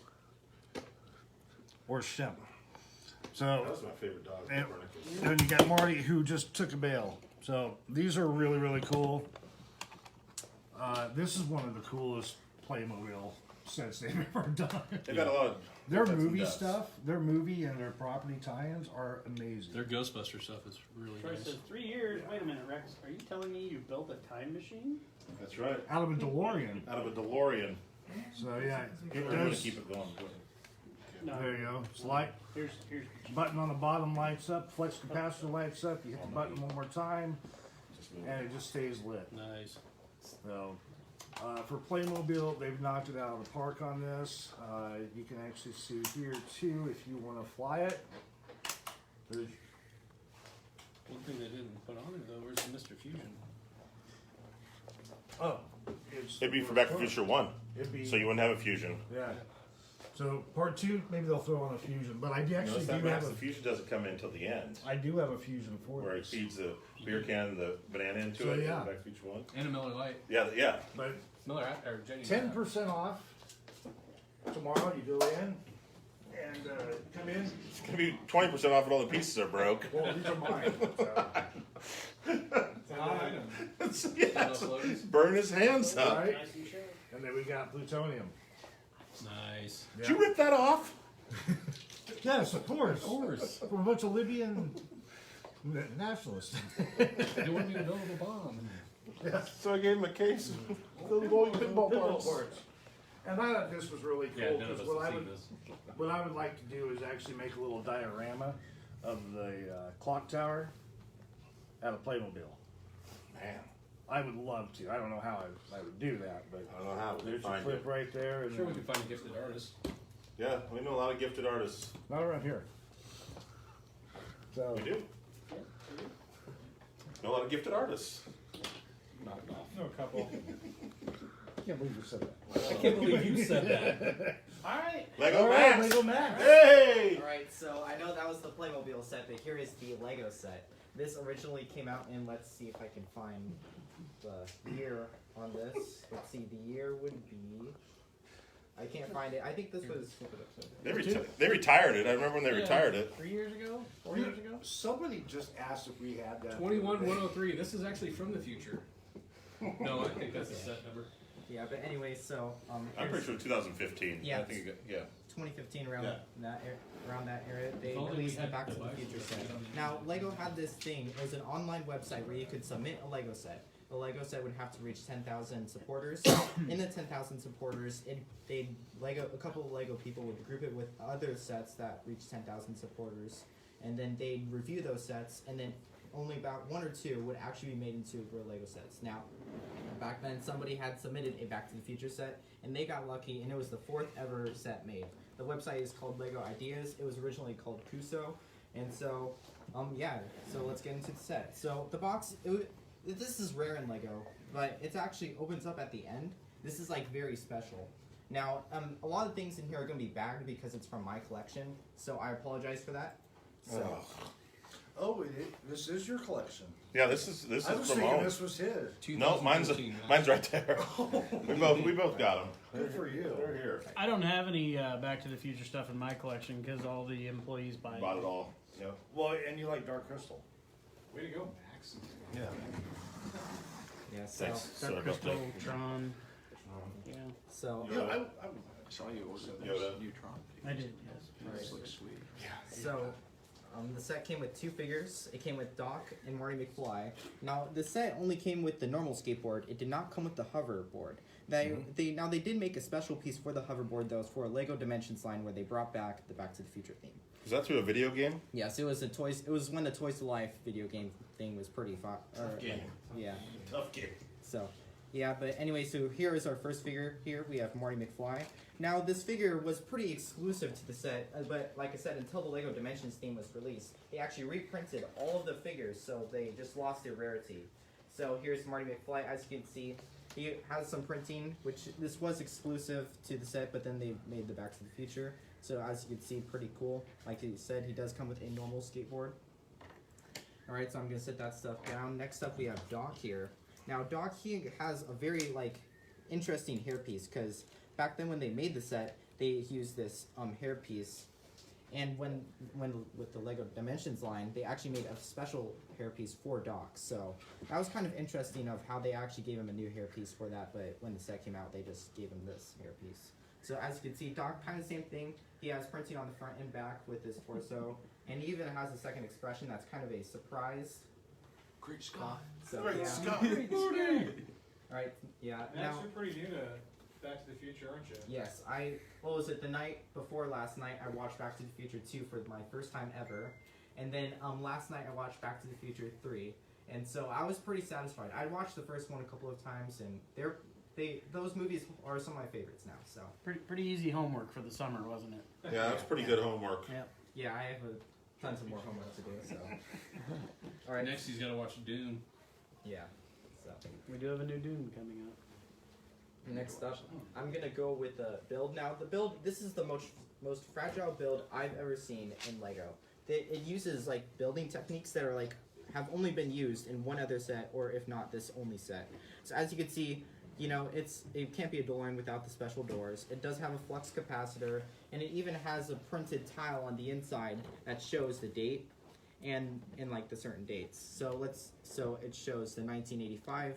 or Shem. That So was my favorite dog, And- Copernicus. then you got Marty who just took a bail. So these are really cool. This is one of the coolest Playmobil sets they've ever done. They've got a lot of Their nuts and movie dust. stuff, their movie and their property tie-ins are amazing. Their Ghostbuster stuff is really Troy nice. says 3 years. Wait a minute, Rex. Are you telling me you built a time machine? That's right. Out of a DeLorean. Out of a DeLorean. So yeah, it I'm gonna does. keep it going. No. There you go. It's light. Here's. Button on the bottom lights up. Flex capacitor lights up. You hit the button one more time, and it just stays lit. Nice. So, for Playmobil, they've knocked it out of the park on this. You can actually see here too if you want to fly it. There's, One thing they didn't put on there though, where's the Mr. Fusion? oh, it's It'd be for Back to the Future 1, It'd be, so you wouldn't have a fusion. yeah. So part 2, maybe they'll throw on a fusion, but I do actually Notice that do Max, have the a, fusion doesn't come in until the end, I do have a fusion for where he this. feeds the beer can, the banana into So, it. in yeah. Back to the Future 1. And a Miller Lite. Yeah. But Miller or Jenny. 10% off tomorrow. You go in and come in. It's gonna be 20% off, and all the pieces are broke. Well, these are mine. It's an item. Burn his hands up. Right? Nice and sure. And then we got plutonium. Nice. Did you rip that off? Yes, of course. From a bunch of Libyan nationalists. They want me to build a bomb. So I gave him a case of the glowing pinball parts. And I thought this was really Yeah, cool none of because us what have I seen would this. what I would like to do is actually make a little diorama of the clock tower out of Playmobil. Man, I would love to. I don't know how I would do that, but I don't know how we there's your find clip it. right there. I'm And sure we then- can find a gifted artist. Yeah, we know a lot of gifted artists. not around here. So We do. Know a lot of gifted artists. Knock it off. No, a couple. I can't believe you said that. I can't believe you said that. Alright. Lego All right, Max. Lego Max. Hey! Alright, so I know that was the Playmobil set, but here is the Lego set. This originally came out in, let's see if I can find the year on this. Let's see, the year would be, I can't find it. I think this was They retired it. I remember when they Yeah. retired it. 3 years ago? 4 years ago? Somebody just asked if we had that. 21103. This is actually from the future. No, I think that's a set number. yeah, but anyway, so I'm here's pretty sure 2015. Yeah. I think yeah. 2015 around Yeah. around that era, they If only we released the had Back to the devices Future that set. could only- Now, Lego had this thing. It was an online website where you could submit a Lego set. The Lego set would have to reach 10,000 supporters. In the 10,000 supporters, a couple of Lego people would group it with other sets that reached 10,000 supporters, and then they'd review those sets, and then only about one or two would actually be made into real Lego sets. Now, back then, somebody had submitted a Back to the Future set, and they got lucky, and it was the 4th ever set made. The website is called Lego Ideas. It was originally called Kuso, and so, yeah. So let's get into the set. So the box, this is rare in Lego, but it actually opens up at the end. This is like very special. Now, a lot of things in here are going to be bagged because it's from my collection, so I apologize for that. So. Oh, this is your collection. Yeah, this is I was from thinking home. this was his. No, mine's 2014, right there. we both got them. Good for you. They're here. I don't have any Back to the Future stuff in my collection because all the employees buy Bought it all. Yep. Well, and you like Dark Crystal. Way to go, Max. Yeah. Yeah, so, Thanks. Sorry Dark about Crystal, that. Tron. Yeah, so, Yeah. I saw you order Yoda. those Neutron. I did, yes. Those look sweet. so, the set came with 2 figures. It came with Doc and Marty McFly. Now, the set only came with the normal skateboard. It did not come with the hoverboard. Now they did make a special piece for the hoverboard that was for a Lego Dimensions line where they brought back the Back to the Future theme. Is that through a video game? Yes, it was It was when the Toys to Life video game thing was pretty fun. game. Yeah. Tough game. So, yeah, but anyway, so here is our first figure. Here we have Marty McFly. Now, this figure was pretty exclusive to the set, but like I said, until the Lego Dimensions theme was released, they actually reprinted all of the figures, so they just lost their rarity. So here's Marty McFly. As you can see, he has some printing, which this was exclusive to the set, but then they made the Back to the Future. So as you can see, pretty cool. Like he said, he does come with a normal skateboard. Alright, so I'm going to set that stuff down. Next up, we have Doc here. Now, Doc, he has a very, interesting hairpiece, because back then when they made the set, they used this hairpiece, and when with the Lego Dimensions line, they actually made a special hairpiece for Doc. So that was kind of interesting of how they actually gave him a new hairpiece for that, but when the set came out, they just gave him this hairpiece. So as you can see, Doc, kind of the same thing. He has printing on the front and back with his torso, and he even has a second expression that's kind of a surprise. Great Scott. So, Great yeah. Scott. Alright, yeah. Max, Now, you're pretty new to Back to the Future, aren't you? yes, what was it, the night before last night, I watched Back to the Future 2 for my first time ever. And then last night I watched Back to the Future 3. And so I was pretty satisfied. I watched the first one a couple of times, and those movies are some of my favorites now. So Pretty easy homework for the summer, wasn't it? Yeah, that's pretty good homework. yeah, I have tons of more homework to do. So all right, Next, he's got to watch Dune. yeah. So We do have a new Dune coming out. next up, I'm gonna go with the build. Now the build. This is the most fragile build I've ever seen in Lego. It uses building techniques that are have only been used in one other set, or if not this only set. So as you can see, it can't be a door line without the special doors. It does have a flux capacitor, and it even has a printed tile on the inside that shows the date and the certain dates. So it shows the 1985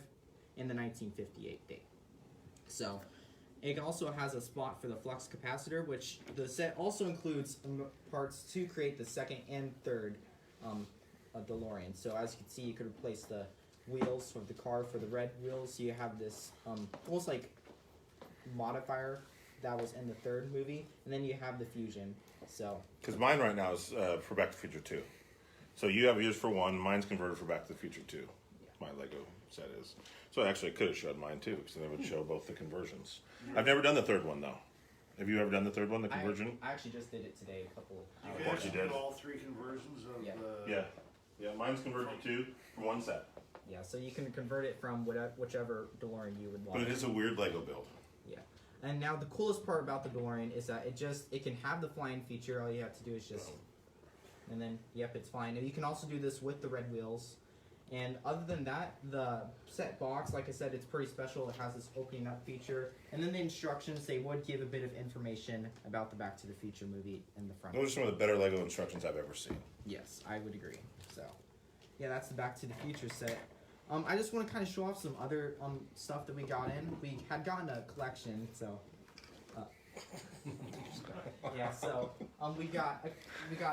and the 1958 date. So, It also has a spot for the flux capacitor, which the set also includes parts to create the second and third DeLorean. So as you can see, you could replace the wheels of the car for the red wheels. So you have this almost like modifier that was in the third movie, and then you have the Fusion. So Because mine right now is for Back to the Future 2. So you have yours for 1, mine's converted for Back to the Future 2. My Lego set is. So actually, I could have showed mine too, because then it would show both the conversions. I've never done the third one though. Have you ever done the third one, the conversion? I actually just did it today, a couple You hours can course ago. actually you did. do all 3 conversions of Yeah. the. Yeah. Yeah, mine's converted to 2 for 1 set. Yeah, so you can convert it from whichever DeLorean you would But want. it is a weird Lego build. Yeah. And now the coolest part about the DeLorean is that it can have the flying feature. All you have to do is just, and then yep, it's flying. And you can also do this with the red wheels. And other than that, the set box, like I said, it's pretty special. It has this opening up feature. And then the instructions, they would give a bit of information about the Back to the Future movie in the front. Those are some of the better Lego instructions I've ever seen. Yes, I would agree. So, yeah, that's the Back to the Future set. I just want to kind of show off some other stuff that we got in. We had gotten a collection, so. Yeah, so we got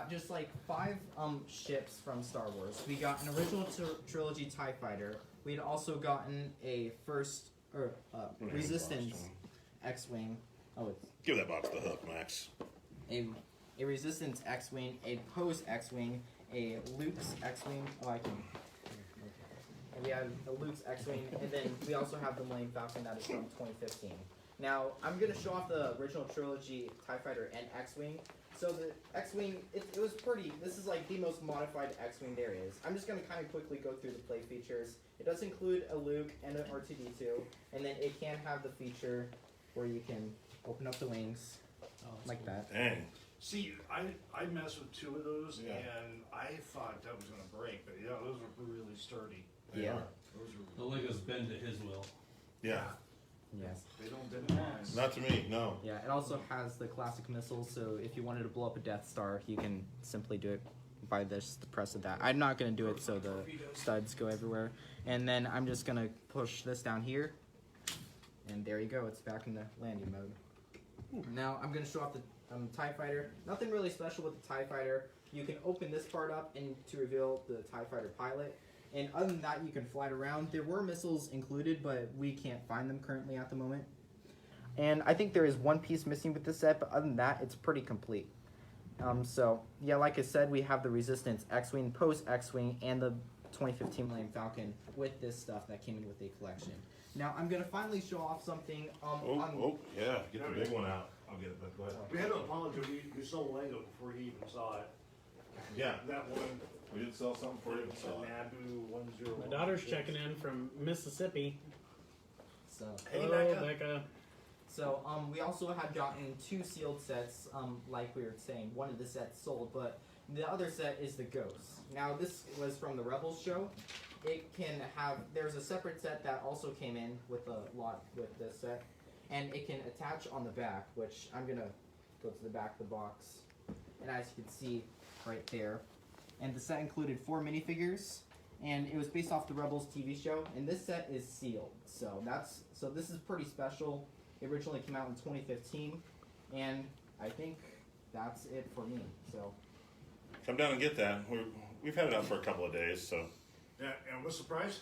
just like 5 ships from Star Wars. We got an original trilogy TIE fighter. We'd also gotten a Resistance X-wing. Oh, it's Give that box the hook, Max. a Resistance X-wing, a Poe's X-wing, a Luke's X-wing. Oh, I can. And we have a Luke's X-wing, and then we also have the Millennium Falcon that is from 2015. Now, I'm going to show off the original trilogy TIE Fighter and X-wing. So the X-wing, it was pretty, this is like the most modified X-wing there is. I'm just going to kind of quickly go through the play features. It does include a Luke and an R2-D2, and then it can have the feature where you can open up the wings like that. Dang. See, I messed with 2 of those, Yeah. and I thought that was going to break, but yeah, those were really sturdy. They Yeah. are. Those The were. Legos bend to his will. Yeah. Yes. They don't bend mine. Not to me, no. Yeah, it also has the classic missile, so if you wanted to blow up a Death Star, you can simply do it by the press of that. I'm not going to do it so the studs go everywhere. And then I'm just going to push this down here, and there you go, it's back in the landing mode. Now I'm going to show off the TIE Fighter. Nothing really special with the TIE Fighter. You can open this part up and to reveal the TIE Fighter pilot. And other than that, you can fly it around. There were missiles included, but we can't find them currently at the moment. And I think there is one piece missing with this set, but other than that, it's pretty complete. So, yeah, like I said, we have the Resistance X-Wing, Post X-Wing, and the 2015 Millennium Falcon with this stuff that came in with the collection. Now, I'm going to finally show off something. Yeah, get the big one out. I'll get it, but go ahead. We had to apologize. We sold Lego before he even saw it. Yeah, That one, we did sell something for you. the Naboo 101. My daughter's checking in from Mississippi. So, Hey, Hello, Becca. Becca. So, we also had gotten 2 sealed sets, like we were saying. One of the sets sold, but the other set is the Ghost. Now, this was from the Rebels show. It can have, there's a separate set that also came in with a lot with this set. And it can attach on the back, which I'm gonna go to the back of the box. And as you can see right there. And the set included 4 minifigures. And it was based off the Rebels TV show. And this set is sealed. So this is pretty special. It originally came out in 2015, and I think that's it for me. So, Come down and get that. We've had it out for a couple of days, so. Yeah, and what's the price?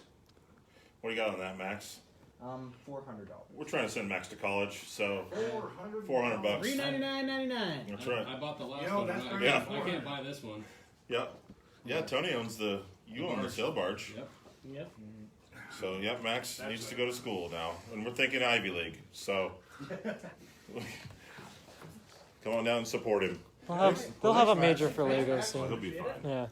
What do you got on that, Max? $400. We're trying to send Max to college, so 400. $400. $399.99. That's right. I bought the last You know, one. that's and pretty Yeah. I can't buy this one. Yeah. Yeah, Tony owns you own the barge. sail barge. Yep. Yep. So, yeah, Max needs to go to school now. And we're thinking Ivy League, so. Come on down and support him. They'll have a major for Lego He'll soon. be fine. Yeah.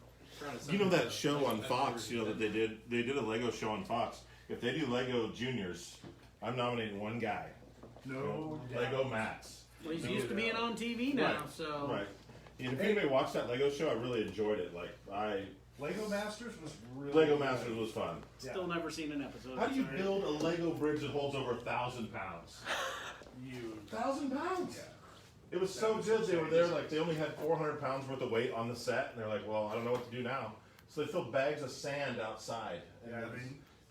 You know that show on Fox, you know, that they did a Lego show on Fox. If they do Lego Juniors, I'm nominating one guy. No. Lego Max. Well, he's used to being on TV now, Right. so. Right. And if anybody watched that Lego show, I really enjoyed it. Lego Masters was really Lego good. Masters was fun. Still never seen an episode. How do you sorry. build a Lego bridge that holds over 1,000 pounds? 1,000 pounds? Yeah. It was so good. They were there, like they only had 400 pounds worth of weight on the set, and they're like, "Well, I don't know what to do now." So they filled bags of sand outside, and Yeah,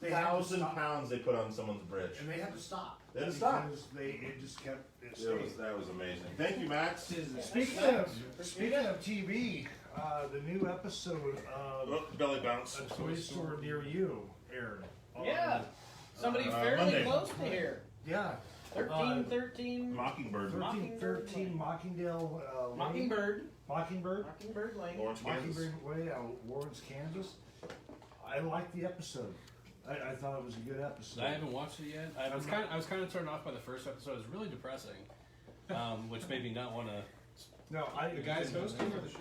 They had to 1,000 stop. pounds they put on someone's bridge. And they had to stop. They had to stop. Because it just kept it That was amazing. Thank you, Max. Speaking of TV, the new episode of Oh, belly bounce. A Toy Store Near You aired. Yeah. Somebody fairly Monday. close to here. Yeah. 1313 Mockingbird. 1313 Mockingdale Lane. Mockingbird. Mockingbird. Mockingbird Lane. Orange, Kansas. Mockingbird Way out of Lawrence, Kansas. I liked the episode. I thought it was a good episode. I haven't watched it yet. I was kind of turned off by the first episode. It was really depressing, which made me not want to. No, The guy's hosting or the show?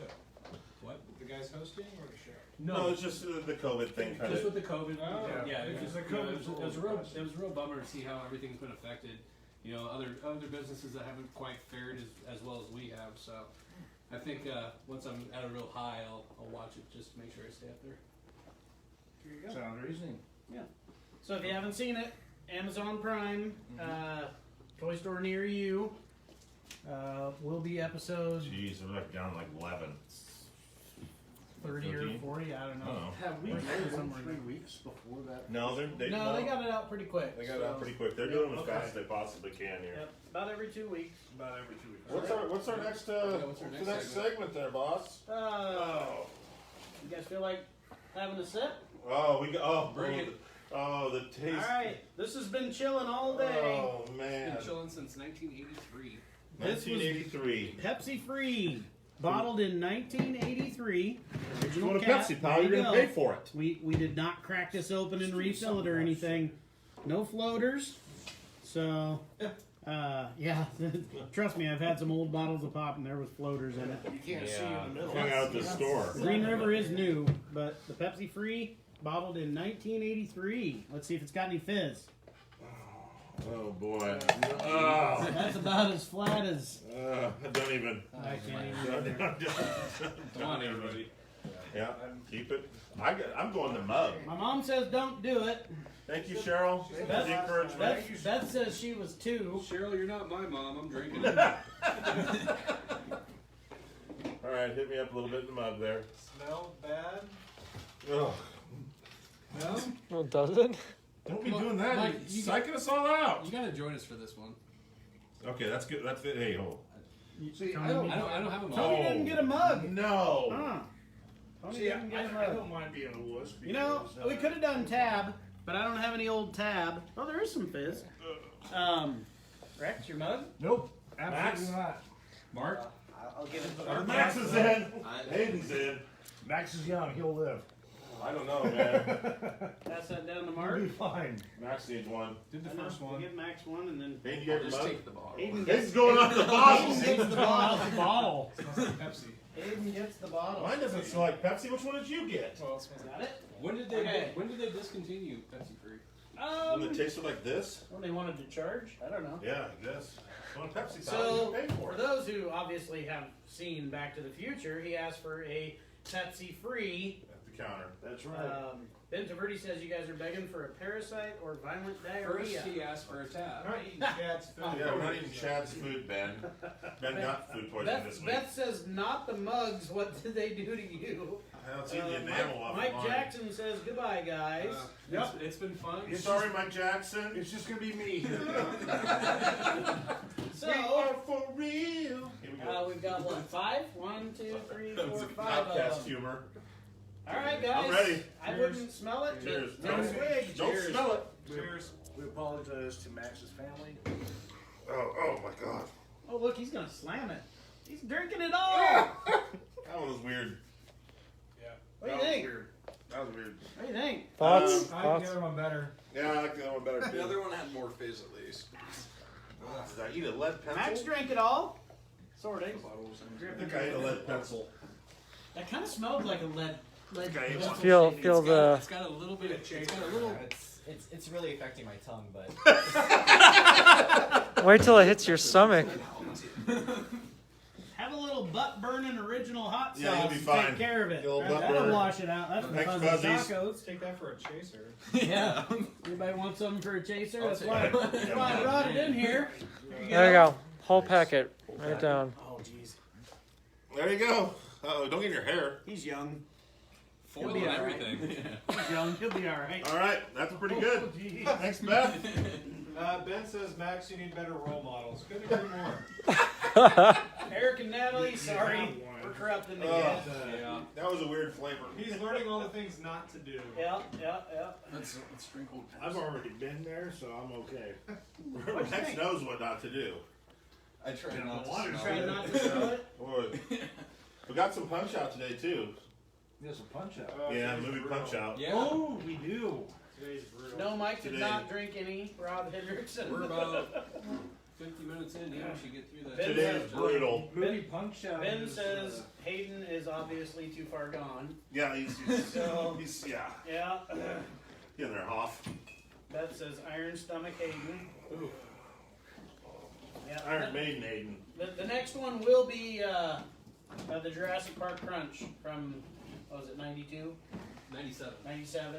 What? The guy's hosting or the show? No, it's just the COVID thing kind Just of. with the COVID. Oh, yeah, it was just the you know, COVID it was a real bummer to see how everything's been affected. You know, other businesses that haven't quite fared as well as we have. So, I think once I'm at a real high, I'll watch it just to make sure I stay up there. Here you go. Sound reasoning. So if you haven't seen it, Amazon Prime, Toy Store Near You, will be episode Jeez, we're like down like 11. 30 or 13? 40, I don't know. Oh. Have we We're waited somewhere 3 there. weeks before that? No, they They got it out pretty quick. They got it out so- pretty quick. They're doing it as fast as they possibly can here. Yep, about every 2 weeks. About every 2 weeks. What's our next what's our next segment there, boss? You guys feel like having a sip? Oh, we got Bring it. Oh, the taste. Alright, this has been chilling all day. Oh man. Been chilling since 1983. This was 1983. Pepsi free, bottled in 1983. Original Go to cap. Pepsi, pal. There You're you gonna go. pay for it. We did not crack this open and refill it or anything. No floaters. So, yeah, trust me, I've had some old bottles of pop and there was floaters in it. You can't see in the middle. Hung out at the store. Green River is new, but the Pepsi free, bottled in 1983. Let's see if it's got any fizz. Oh boy. Oh, That's about as flat as I don't even. I can't even. Come on, everybody. Yeah, keep it. I'm going to mug. My mom says don't do it. Thank you, Cheryl. For the encouragement. Beth says she was 2. Cheryl, you're not my mom. I'm drinking. All right, hit me up a little bit in the mug there. Smell bad? Ugh. No? Well, does it? Don't be Mike, doing that. Mike, You're you psyching us all out. You gotta join us for this one. Okay, that's good. That's it. Hey, ho. See, I don't have a mom. Tony didn't get a mug. No. Huh. Tony See, I didn't get a mug. don't mind being a wuss. You know, because, we could have done tab, but I don't have any old tab. Oh, there is some fizz. Rex, your mug? Nope. Absolutely not. Mark? I'll give it. Max is in. Hayden's in. Max is young. He'll live. I don't know, man. Pass that down to He'll Mark. be fine. Max needs one. Did the I know. first We'll one. give Max one, and then Hayden, you got your Just mug? take the bottle. Aiden Hayden's gets, going off the bottle. Aiden gets the bottle. The bottle. Pepsi. Aiden gets the bottle. Mine doesn't smell like Pepsi. Which one did you get? Well, it smells Got it? When did they Okay. discontinue Pepsi Free? When it tasted like this? When they wanted to charge? I don't know. Yeah, I guess. On Pepsi, So, pay for for it. those who obviously have seen Back to the Future, he asked for a Pepsi free. At the counter. That's right. Ben Taverdi says you guys are begging for a parasite or violent First, diarrhea. he asked for a tab. Not eating Chad's food. Yeah, we're not eating Chad's food, Ben. Ben got food poisoning this week. Beth says not the mugs. What did they do to you? I don't see the enamel off Mike of mine. Jackson says goodbye, guys. It's been fun. Sorry, Mike Jackson. It's just gonna be me. So we are for real. Here we go. we've got what, 5? 1, 2, 3, That 4, was 5 outcast of them. humor. All right, guys. I'm ready. I wouldn't smell it. but Cheers. take a swig. Don't Cheers. smell it. Cheers. We apologize to Max's family. Oh my god. Oh, look, he's gonna slam it. He's drinking it all. That one was weird. Yeah. What do you think? That was weird. What do you think? Thoughts? I like the Thoughts? other one better. Yeah, I like the other one better too. The other one had more fizz at least. Did I eat a lead pencil? Max drank it all. Sort of. I think I ate a lead pencil. That kind of smelled like a lead. Okay, pencil Feel shaving. feel the. It's got a little bit of it's got a little. It's really affecting my tongue, but Wait till it hits your stomach. Have a little butt burning original hot sauce. Yeah, you'll be and fine. Take care of it. Get a little butt That'll burn. wash it out. That's Thanks, fun fuzzies. tacos. Take that for a chaser. Yeah. Anybody want something for a chaser? I'll That's take why, it. that's why I brought it in here. There you go. Whole packet. Right down. Oh, jeez. There you go. Oh, don't get in your hair. He's young. Foil be and all right. everything. He's young. He'll be all right. All right, that's pretty good. Oh, geez. Thanks, Beth. Ben says, Max, you need better role models. Couldn't agree more. Eric and Natalie, sorry, we're corrupting the kid. Yeah. That was a weird flavor. He's learning all the things not to do. Yeah. Let's drink old I've already been there, so I'm okay. Rex knows what not to do. I try Yeah, not I wanted to to Try smell not it. to smell it. Boy. We got some punch out today too. There's a punch out. Yeah, today's movie brutal. punch out. Yeah. Oh, we do. Today's brutal. No, Mike did Today. not drink any. Rob Hendrickson. We're about 50 minutes in. Yeah, we should get through that. Ben Today is brutal. Movie punch out. Ben is, says Hayden is obviously too far gone. Yeah, he's So- yeah. Yeah. Get in there, Hoff. Beth says Iron Stomach Hayden. Yeah. Iron Maiden, Aiden. The next one will be the Jurassic Park Crunch from, what was it, 92? 97. 97?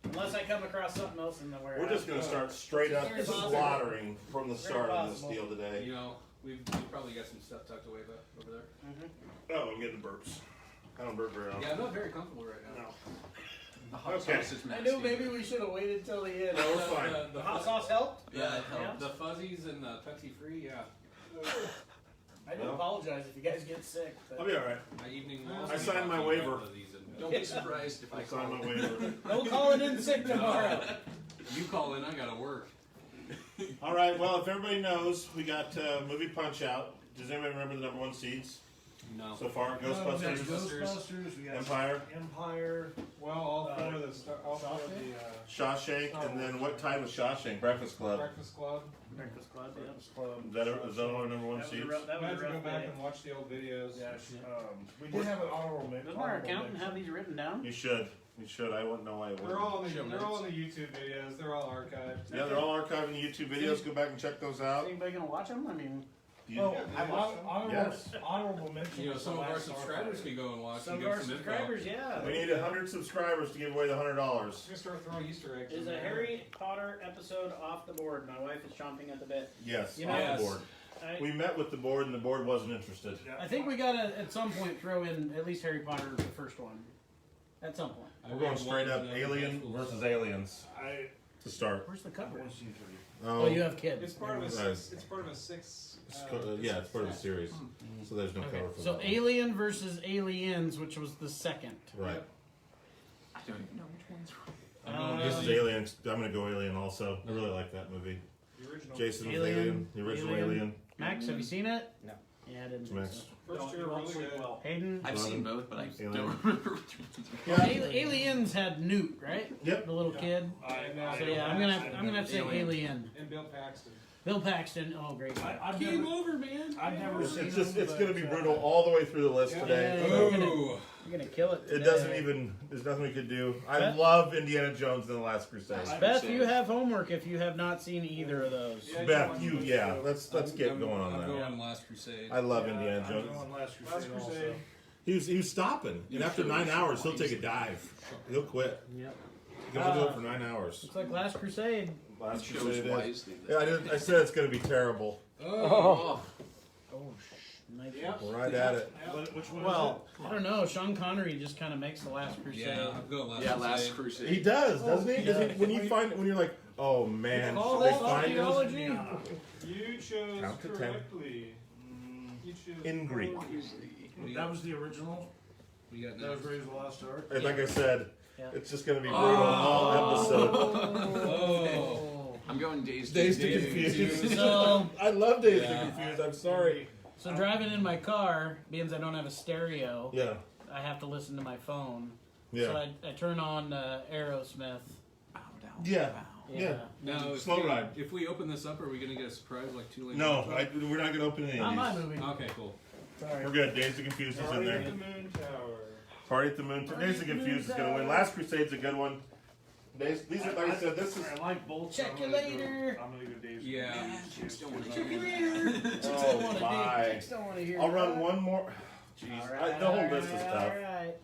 Unless I come across something else in the warehouse. We're just gonna start straight up Very possible. slaughtering from the Very start of this possible. deal today. You know, we've probably got some stuff tucked away over there. Oh, I'm getting burps. I don't burp very often. Yeah, I'm not very comfortable right now. No. The hot Okay. sausage I mask, knew Steve. maybe we should have waited till the end. No, we're fine. The hot sauce helped? Yeah, it Yeah. helped. The fuzzies and the Pepsi free, yeah. I do Well. apologize if you guys get sick. I'll But be alright. My evening. I signed my waiver. Don't be surprised if I I signed call my waiver. don't call it in sick tomorrow. You call in, I gotta work. All right. Well, if everybody knows, we got movie Punch Out. Does anybody remember the number one seeds No. so far? We got Ghostbusters, Ghostbusters. We got Empire, Empire. Well, all four of the Shawshank, and then what time was Shawshank? Breakfast Club. Breakfast Club. Breakfast Club, yeah. Breakfast Club. Is that all number one That was a seeds? rough, that I was had a to go rough back day. and watch the old videos. Yeah, we did have an honorable mention. Doesn't our accountant have these written down? You should. You should. I wouldn't know why it They're all wouldn't. on the YouTube videos. They're all archived. Yeah, they're all archived in the YouTube videos. Go back and check those Is out. anybody gonna watch them? I mean, You- Oh, I watched them. honorable mention. You know, was some the of our last subscribers Starfighter. can go and watch some and of give our some info. subscribers, yeah. We need 100 subscribers to give away the $100. Just gonna start throwing Easter eggs. Is in a there. Harry Potter episode off the board? My wife is chomping at the bit. Yes, You know- off Yes. the board. We met with the board, and the board wasn't interested. I think we gotta at some point throw in at least Harry Potter, the first one. At some point. I We're going read straight one up in the Alien school, versus so- Aliens to start. Where's the I've cover? only seen 3. Oh, you have kids. It's part of a Right. six. It's part of a six. Yeah, it's part of the series, so there's no Okay. cover for So that. Alien versus Aliens, which was the second. Right. I don't even know which one's I'm going This with is Alien. I'm gonna go Alien also. I really like that movie. The original. Jason was Alien, Alien, the original Alien. Alien. Max, have you seen it? No. Yeah, I didn't think Max. so. First two are really good. Hayden? I've seen both, but I Alien. don't remember which ones. Yeah. Aliens had Newt, right? Yep. The little kid. So yeah, I'm gonna have to say Alien. And Bill Paxton. Bill Paxton. Oh, great. I've Game never- over, man. I've never seen It's just them, it's gonna but, be brutal all the way through the list Yeah, today. you're gonna, Ooh. you're gonna kill it. It Today. doesn't even. There's nothing we could do. I Beth? love Indiana Jones and the Last Crusade. Beth, you have homework if you have not seen either of those. Yeah, Beth, you yeah. Let's get going on I'm that. going Last Crusade. I love Yeah, Indiana I'm Jones. going Last Crusade. Last Crusade. Also. He was stopping, and after 9 hours, he'll take a dive. He'll quit. Yep. He'll do it for 9 hours. Looks like Last Crusade. Last Chose Crusade. Is. wisely. Yeah, I said it's gonna be terrible. Oh. Oh, nice. We're right at it. Which one Well, I don't know. Sean Connery just kind of makes the Last Crusade. Yeah, I'm going Last Yeah, Crusade. Last Crusade. He does, doesn't he? Yeah. When you find when you're like, oh man, All they this find us archaeology. You chose Count to 10. correctly. You chose in Greek. We That got, was the original. we got That was next. Raiders of the Lost Ark. And like I said, Yeah. it's just gonna be brutal all episode. Oh. I'm going Dazed Dazed and Confused. Confused. So, I love Dazed Yeah. and Confused. I'm sorry. so driving in my car, because I don't have a stereo, Yeah, I have to listen to my phone. So yeah, I turn on Aerosmith. Bow down. yeah. Bow. Yeah. Now, if Slow we, ride. If we open this up, are we gonna get a surprise like Too Late? No, we're not gonna open any Not my of these. movie. Okay, cool. Sorry. We're good. Dazed and Confused is in Party at there. the Moon Tower. Party at the Moon. Dazed and Confused is gonna win. Last Crusade's a good one. These are like I said. This is. I like both. Check so you later. I'm gonna go Days. Yeah. Chicks don't want to Check hear you me. later. Chicks Oh, don't want to my. Chicks don't want to hear. I'll run that. one more. Jeez, Alright, the whole list is tough. alright.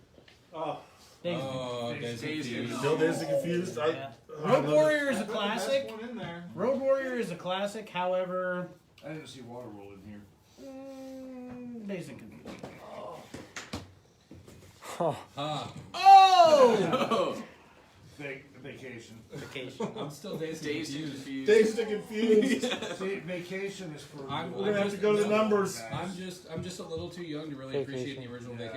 Oh, Dazed. Oh, Dazed and Confused. Still Dazed and Confused. I Yeah. love Road it. Warrior is a That's the classic. best one in there. Road Warrior is a classic. However, I didn't see Waterworld in here. Dazed and Confused. Oh! Vacation. Vacation. I'm still dazed and Dazed and confused. confused. Dazed and confused. See, vacation is for. I'm- We're gonna have to go to the numbers. I'm just a little too young to really appreciate the original Yeah,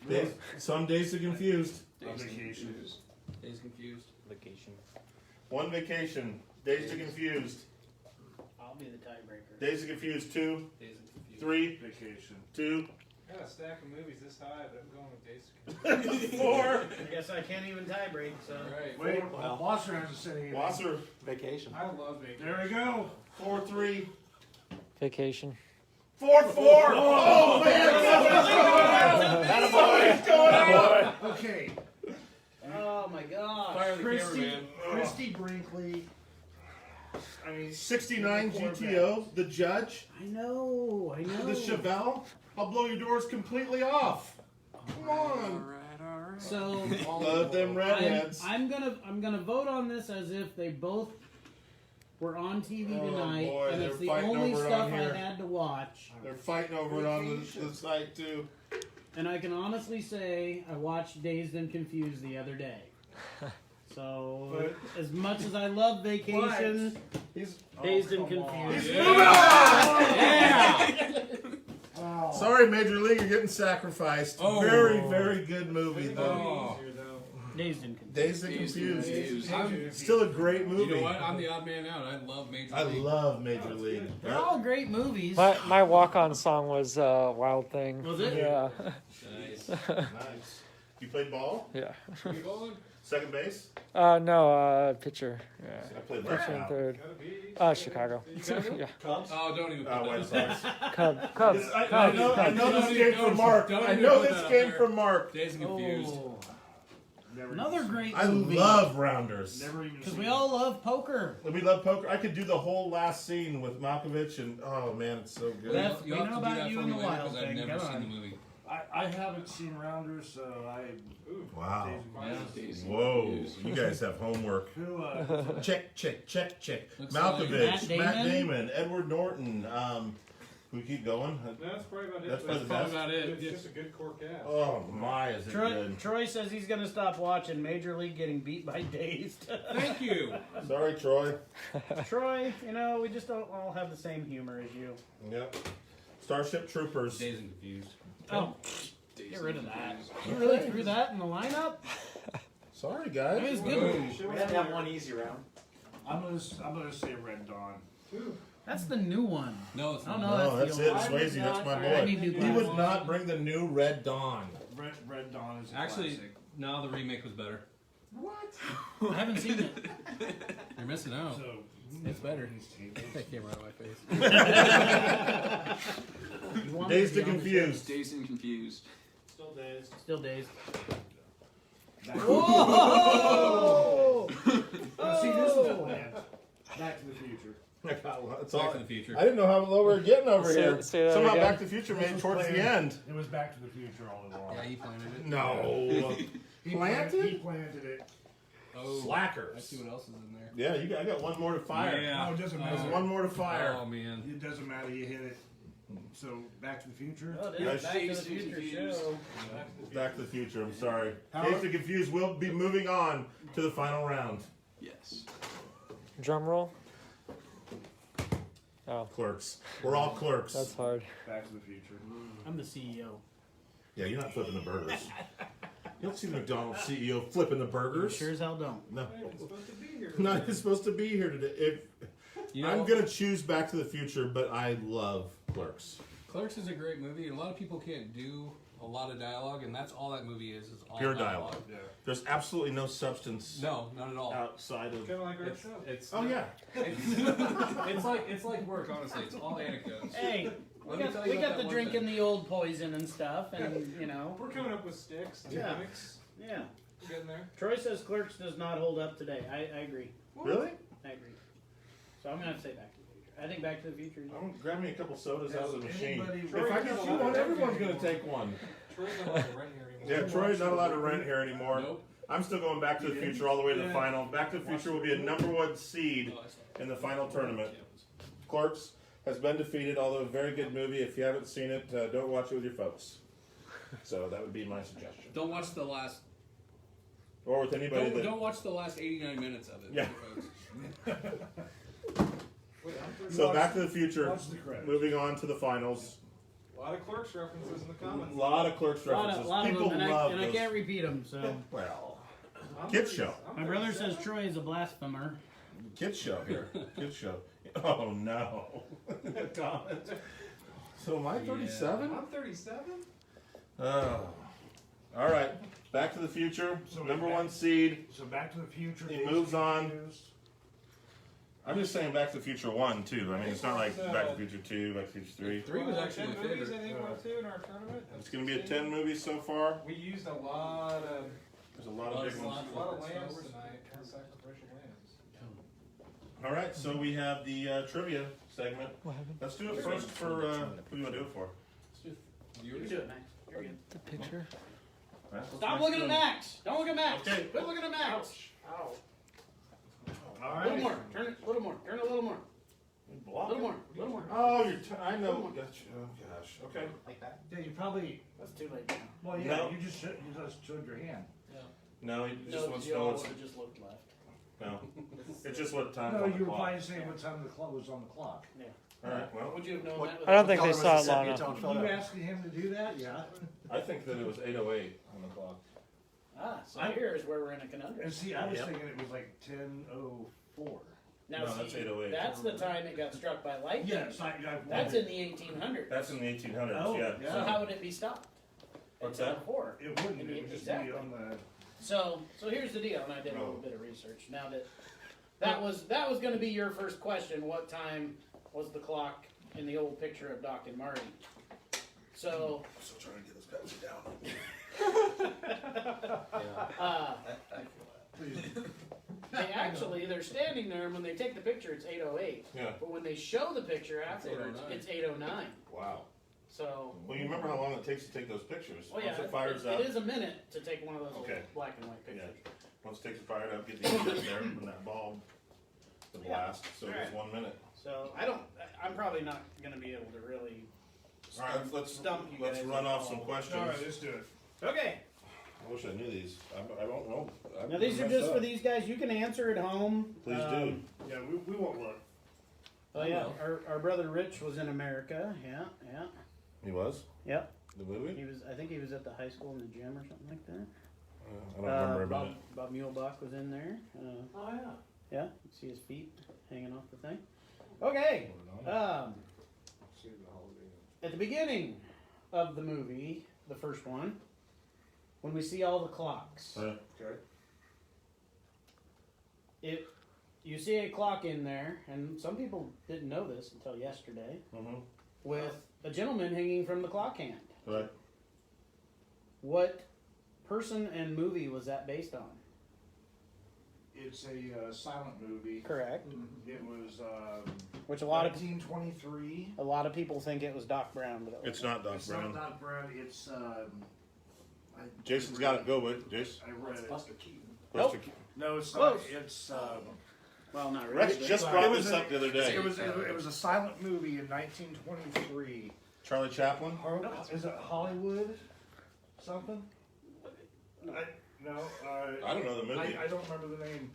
Vacations. Some dazed and confused. Dazed and Vacation. confused. Dazed confused. Vacation. One vacation. Dazed and confused. I'll be the tiebreaker. Dazed and confused. 2, Dazed and confused. 3, Vacation. 2, I got a stack of movies this high, but I'm going with Days of 4. I guess I can't even tiebreak, so. Alright. Wait, Wasser hasn't said anything. Wasser. Vacation. I love Vacation. There we go. 4, 3, Vacation. 4, 4. Oh man! Somebody's going out. Okay. Oh my gosh. Fire the Christy, cameraman. Christy Brinkley. I mean, 69 GTO. The Judge. I know. The Chevelle. I'll blow your doors completely off. Come on. Alright. So Love them redheads. I'm gonna vote on this as if they both were on TV Oh, tonight, boy, and they're it's the fighting only over it stuff on I here. had to watch. They're fighting over it on the site too. And I can honestly say I watched Dazed and Confused the other day. So as much as I love Vacation, He's Dazed and come on. Confused. yeah. oh, Sorry, Major League, you're getting sacrificed. Oh. Very, very good movie though. Oh. Easier, though. Dazed and Confused. Dazed and Dazed and Confused. confused. Still a great movie. You know what? I'm the odd man out. I love Major I League. love Major League. They're all great movies. My walk-on song was Wild Thing. Was it? Yeah. Nice. Nice. You played ball? Yeah. You going? Second base? No, pitcher. I Yeah. played Pitcher left. and third. Gotta be. Chicago. yeah. Oh, don't even put White that Sox. Cubs. I know this came from Mark. I know this came from Mark. Dazed and confused. Oh, never another even- great I movie. love Rounders. Never even. Because seen we it. all love poker. We love poker. I could do the whole last scene with Malkovich, and oh man, it's so good. That's- You'll we have know to do about that you for and me the later Wild because I've Thing. never Come seen on. the movie. I haven't seen Rounders, so I. Wow. Dazed and Whoa, confused. you guys have homework. Who? Check. Looks Malkovich, like Matt Damon? Damon, Edward Norton. We keep going. That's probably about it. That's but probably That's probably about it. it's just a good core cast. Oh my, is it good? Troy says he's going to stop watching Major League getting beat by Dazed. Thank you. Sorry, Troy. Troy, we just don't all have the same humor as you. Yep. Starship Troopers. Dazed and confused. Oh, Dazed get rid of and that. confused. You really threw that in the lineup? Sorry, It guys. was good. We had to have one easy round. I'm gonna say Red Dawn. That's the new one. No, it's Oh, not. no. No, that's that's the it. old one. Swayze, that's my I boy. need new He glasses. would not bring the new Red Dawn. Red Dawn is a Actually, classic. no, the remake was better. I haven't seen it. You're missing out. So It's better. Take Take that camera out of my face. You want me to Dazed be and on the Confused. Dazed and confused. Still Dazed. show? Still Dazed. Whoa! Now, see, this was planned. Back to the Future. It's Back all- to the Future. I didn't know how low we were getting over Say- here. say that Somehow again. Back to the Future This made was towards the planned. end. It was Back to the Future all along. Yeah, he planted it. No. He Planted? He planted it. Oh, Slackers. I see what else is in there. Yeah, I got one more to fire. Yeah. No, it doesn't There's matter. one more to fire. Oh man. It doesn't matter. You hit it. So Back to the Future. Oh, it Yeah, is Back to the Dazed and Future Confused. show. Back to the Future. I'm sorry. How- Dazed and Confused will be moving on to the final round. Yes. Drum roll. Oh, Clerks. We're all clerks. that's hard. Back to the Future. I'm the CEO. Yeah, you're not flipping the burgers. You don't see the McDonald's CEO flipping the burgers. Sure as hell don't. No. Hey, it's supposed to be here. Not even supposed to be here today. If You know, I'm gonna choose Back to the Future, but I love Clerks. Clerks is a great movie, and a lot of people can't do a lot of dialogue, and that's all that movie is all Pure dialogue. Yeah. There's absolutely no substance No, not at all. outside of. Kind of like our It's, show. it's Oh yeah. it's like work, honestly. It's all anecdotes. Hey, we Let me got, tell you we about got that the one drinking thing. the old poison and stuff, and We're coming up with sticks, Yeah. gimmicks. yeah. We're getting there. Troy says Clerks does not hold up today. I agree. Really? I agree. So I'm gonna have to say Back to the Future. I think Back to the Future. Is I'm grab me a couple sodas out of the machine. Anybody- If I get you one, everyone's gonna take one. Troy's not allowed to rent here anymore. Yeah, Troy's not allowed to rent here anymore. Nope. I'm still going Back to the Future all the way to the Yeah. final. Back to the Future will be a #1 seed Oh, I saw it. in the final tournament. Clerks has been defeated, although a very good movie. If you haven't seen it, don't watch it with your folks. So that would be my suggestion. Don't watch the last. Or with anybody that. Don't watch the last 89 minutes of it. Yeah. Folks. So Back to the Future. Watch the credits. Moving on to the finals. A lot of Clerks references in the A comments. lot of Clerks references. Lot of People them, and love I those. can't repeat them. So Well, I'm kids 30 show. I'm my brother 37. says Troy is a blasphemer. Kids show here. Kids show. Oh no. Comment. So am I 37? I'm 37? Oh. All right. Back to the Future. So Number back- one seed. So Back to the Future. He Days moves on. Confused. I'm just saying Back to the Future 1, 2. I mean, it's not like Back to the Future 2, Back to the Future 3. 3 was Well, actually 10 my movies, favorite. I think, were too in our tournament. It's going to be a 10 movies so far. We used a lot of There's a lot of big ones. lambs tonight, and sacrificial lambs. All right, so we have the trivia segment. Let's do it first for, who do you want to do it for? You can do it, Max. You're good. The picture. Stop looking at Max. Don't look at Max. Okay. Quit looking at Max. All A right. little more. Turn it. A little more. Turn it a little more. A little more. A little more. Oh, I know. Gotcha. Oh, gosh. Okay. Like that. Yeah, you probably. That's too late now. Well, yeah, No. you just showed your hand. No, he just No, wants to you know all what's. would have just looked left. No. It's just what time No, on the you were clock. probably saying what time the clock was on the clock. All right, well, Would you have known that? I don't think they saw it long enough. You asking him to do that? Yeah. I think that it was 8:08 on the clock. Ah, so here is where we're in a conundrum. And see, I was Yep. thinking it was like 10:04. Now, No, see, that's 808. that's the time it got struck by lightning. Yes, I That's in the 1800s. That's in the 1800s, Oh, yeah. yeah. So how would it be stopped? What's It's that? before. It wouldn't. It would just be Exactly. on the. So here's the deal, and I did a little Oh. bit of research. Now that was going to be your first question. What time was the clock in the old picture of Doc and Marty? So I'm still trying to get this guy down. they're standing there, and when they take the picture, it's 8:08. Yeah. But when they show the picture afterwards, 8:09. it's 8:09. Wow. So. Well, you remember how long it takes to take those pictures? Oh yeah, Once it fires it up, is a minute to take one of those Okay. old black and white pictures. once it takes it fired up, get the heat up there, and that bulb, the blast, so it's Alright. 1 minute. So I'm probably not going to be able to really. All right, let's Stump you let's guys run at off all. some questions. All right, let's do it. Okay. I wish I knew these. I don't know. Now these are just for these guys. You can answer at home. Please do. Yeah, we won't look. Oh yeah, our brother Rich was in America. Yeah. He was Yep. the movie. He was. I think he was at the high school in the gym or something like that. I don't remember him. in it. Bob Muehlbach was in there. Oh, yeah. Yeah. You see his feet hanging off the thing. Okay. At the beginning of the movie, the first one, when we see all the clocks, Okay. you see a clock in there, and some people didn't know this until yesterday, with a gentleman hanging from the clock hand. Right. What person and movie was that based on? It's a silent movie. Correct. It was Which a lot of 1923. people think it was Doc Brown, but It's not Doc It's Brown. not Doc Brown. It's Jason's got it. Go with Jason. I read it. Buster Nope. Keaton. No, it's Close. not. It's well, not really. Rex but- just brought this up the other day. It was a silent movie in 1923. Charlie Chaplin. Is it Hollywood? Something? I don't know the movie. I don't remember the name.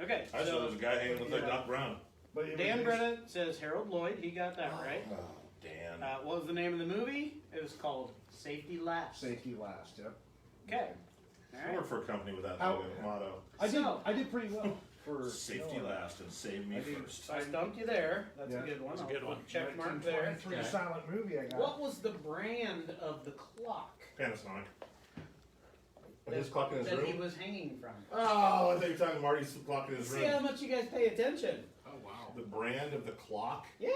Okay, I saw there was a guy hanging with like Doc Brown. But it Dan was- Bretta says Harold Lloyd. He got that right. Oh, Dan. What was the name of the movie? It was called Safety Last. Safety Last. Yep. Okay. I All right. work for a company with that How- motto. I did pretty well for Safety last and save me first. I stumped you there. That's Yeah. a good one. That's a good one. Check mark there. 1923 silent movie. I got. What was the brand of the clock Panasonic. His clock in his that he room? was hanging from? Oh, I thought you were talking Marty's clock in his See how room. much you guys pay attention. Oh wow. The brand of the clock? Yeah,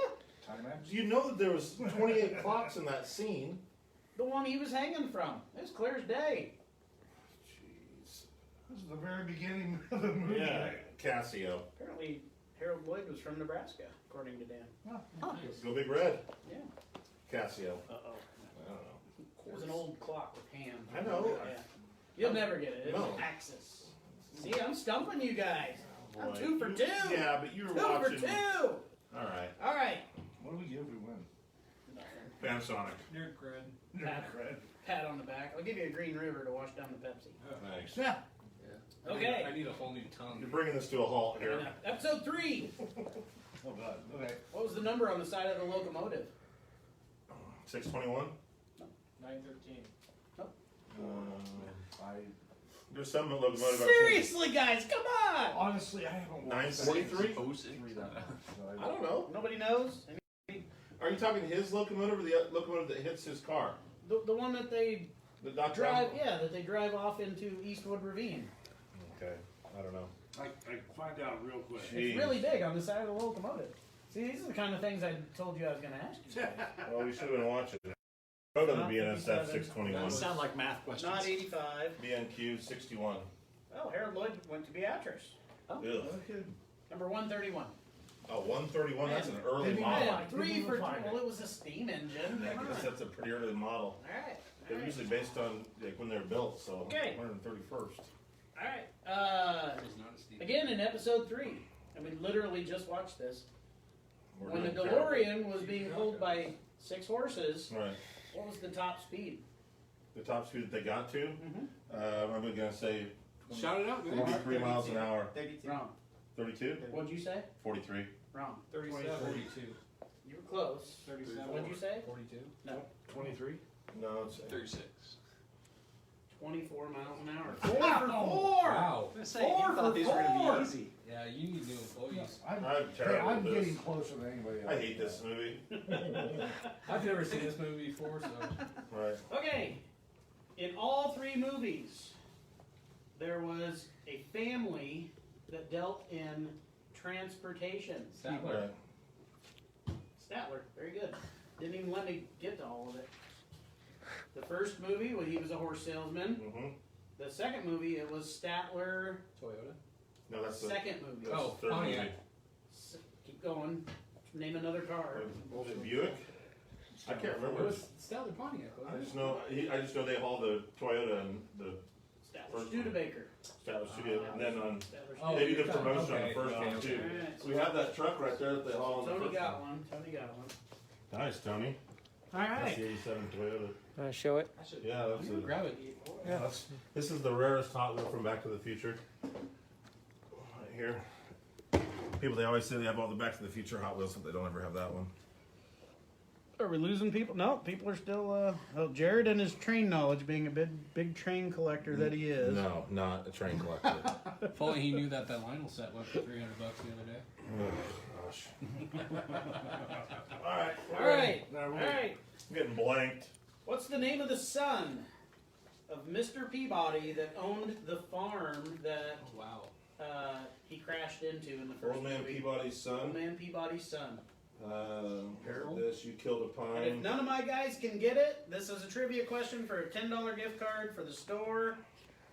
Timex. You know that there was 28 clocks in that scene. the one he was hanging from. It was clear as day. Jeez. This is the very beginning of the movie. Yeah, Casio. Apparently, Harold Lloyd was from Nebraska, according to Dan. Go Big Red. Yeah. Casio. Uh-oh. I don't know. It was an old clock with hands. I know. Yeah. You'll never get it. It's No. Axis. See, I'm stumping you guys. I'm Boy, 2 for you- 2. Yeah, but you were 2 for watching. 2. All right. All right. What do we give if we win? Panasonic. Nerd cred. Pat on the back. I'll give you a Green River to wash down the Pepsi. Thanks. Yeah. Yeah. Okay. I need a whole new tongue. You're bringing this to a halt here. Episode 3. Oh God. Okay. What was the number on the side of the locomotive? 621. 913. There's some locomotive. I've seen. Seriously, guys, come on! Honestly, I haven't watched 943. that. I don't know. Nobody knows? Are you talking his locomotive or the locomotive that hits his car? The one that they The Dr. drive, yeah, that they drive off into Eastwood Ravine. Okay, I don't know. I find out real quick. Jeez. It's really big on the side of the locomotive. See, these are the kind of things I told you I was going to ask you. Well, we should have been watching it. Go to the Not BNSF 57. 621. Doesn't sound like math questions. Not 85. BNQ 61. Oh, Harold Lloyd went to Beatrice. Ugh. Number 131. Oh, 131, that's an early Didn't model. even- Man, 3 didn't for even find well, it. it was a steam engine. I Come guess on. that's a pretty early model. All right. They're usually based on like when they're built, so Okay. 131st. All right. That is not a Steve. Again in episode 3, and we literally just watched this. We're When the doing terrible. DeLorean was being pulled by 6 horses, Right. what was the top speed? The top speed that they got to, Mm-hmm. I'm gonna say Shout it out, man. 43 miles an hour. 32. Wrong. 32? What'd you say? 43. Wrong. 37. 42. You were close. 37. What'd you say? 42. No. 23. No, it's 36. 24 miles an hour. 4 for 4! Wow. I was gonna say, you 4 thought for these were gonna 4! be easy. Yeah, you need new employees. I'm I'm terrible I'm at this. getting closer than anybody else. I hate this movie. I've never seen this movie before, so. Right. Okay. In all 3 movies, there was a family that dealt in transportation. Statler. Right. Statler, very good. Didn't even let me get to all of it. The first movie, well, he was a horse salesman. Mm-hmm. The second movie, it was Statler. Toyota. No, that's the, Second movie. that's Oh, the third Pontiac. movie. Keep going. Name another car. Was it Buick? I can't It remember. was Statler Pontiac, I wasn't just know. I just know they haul the Toyota and the Statler First Studebaker. Statler Studio, and then on Statler Oh, they Studebaker. did the promotion on okay, the first okay, one okay. too. Alright, So we have that truck right there that they haul on the Tony first got one. one. Tony got one. Nice, Tony. All That's right. the '87 Toyota. Show it. I should. Yeah, that's I'm gonna a, grab it. yeah. This is the rarest Hot Wheel from Back to the Future. Right here. People, they always say they have all the Back to the Future Hot Wheels, but they don't ever have that one. Are we losing people? No, people are still. Well, Jared and his train knowledge, being a big train collector that he is. No, not a train collector. If only he knew that Lionel set went for $300 the other day. Oh, gosh. All right. All right. Now All we're right. I'm getting blanked. What's the name of the son of Mr. Peabody that owned the farm that Oh, wow. he crashed into in the first Old Man movie? Peabody's Old son. Man Peabody's son. Harold? This, you killed a And if pine. none of my guys can get it, this is a trivia question for a $10 gift card for the store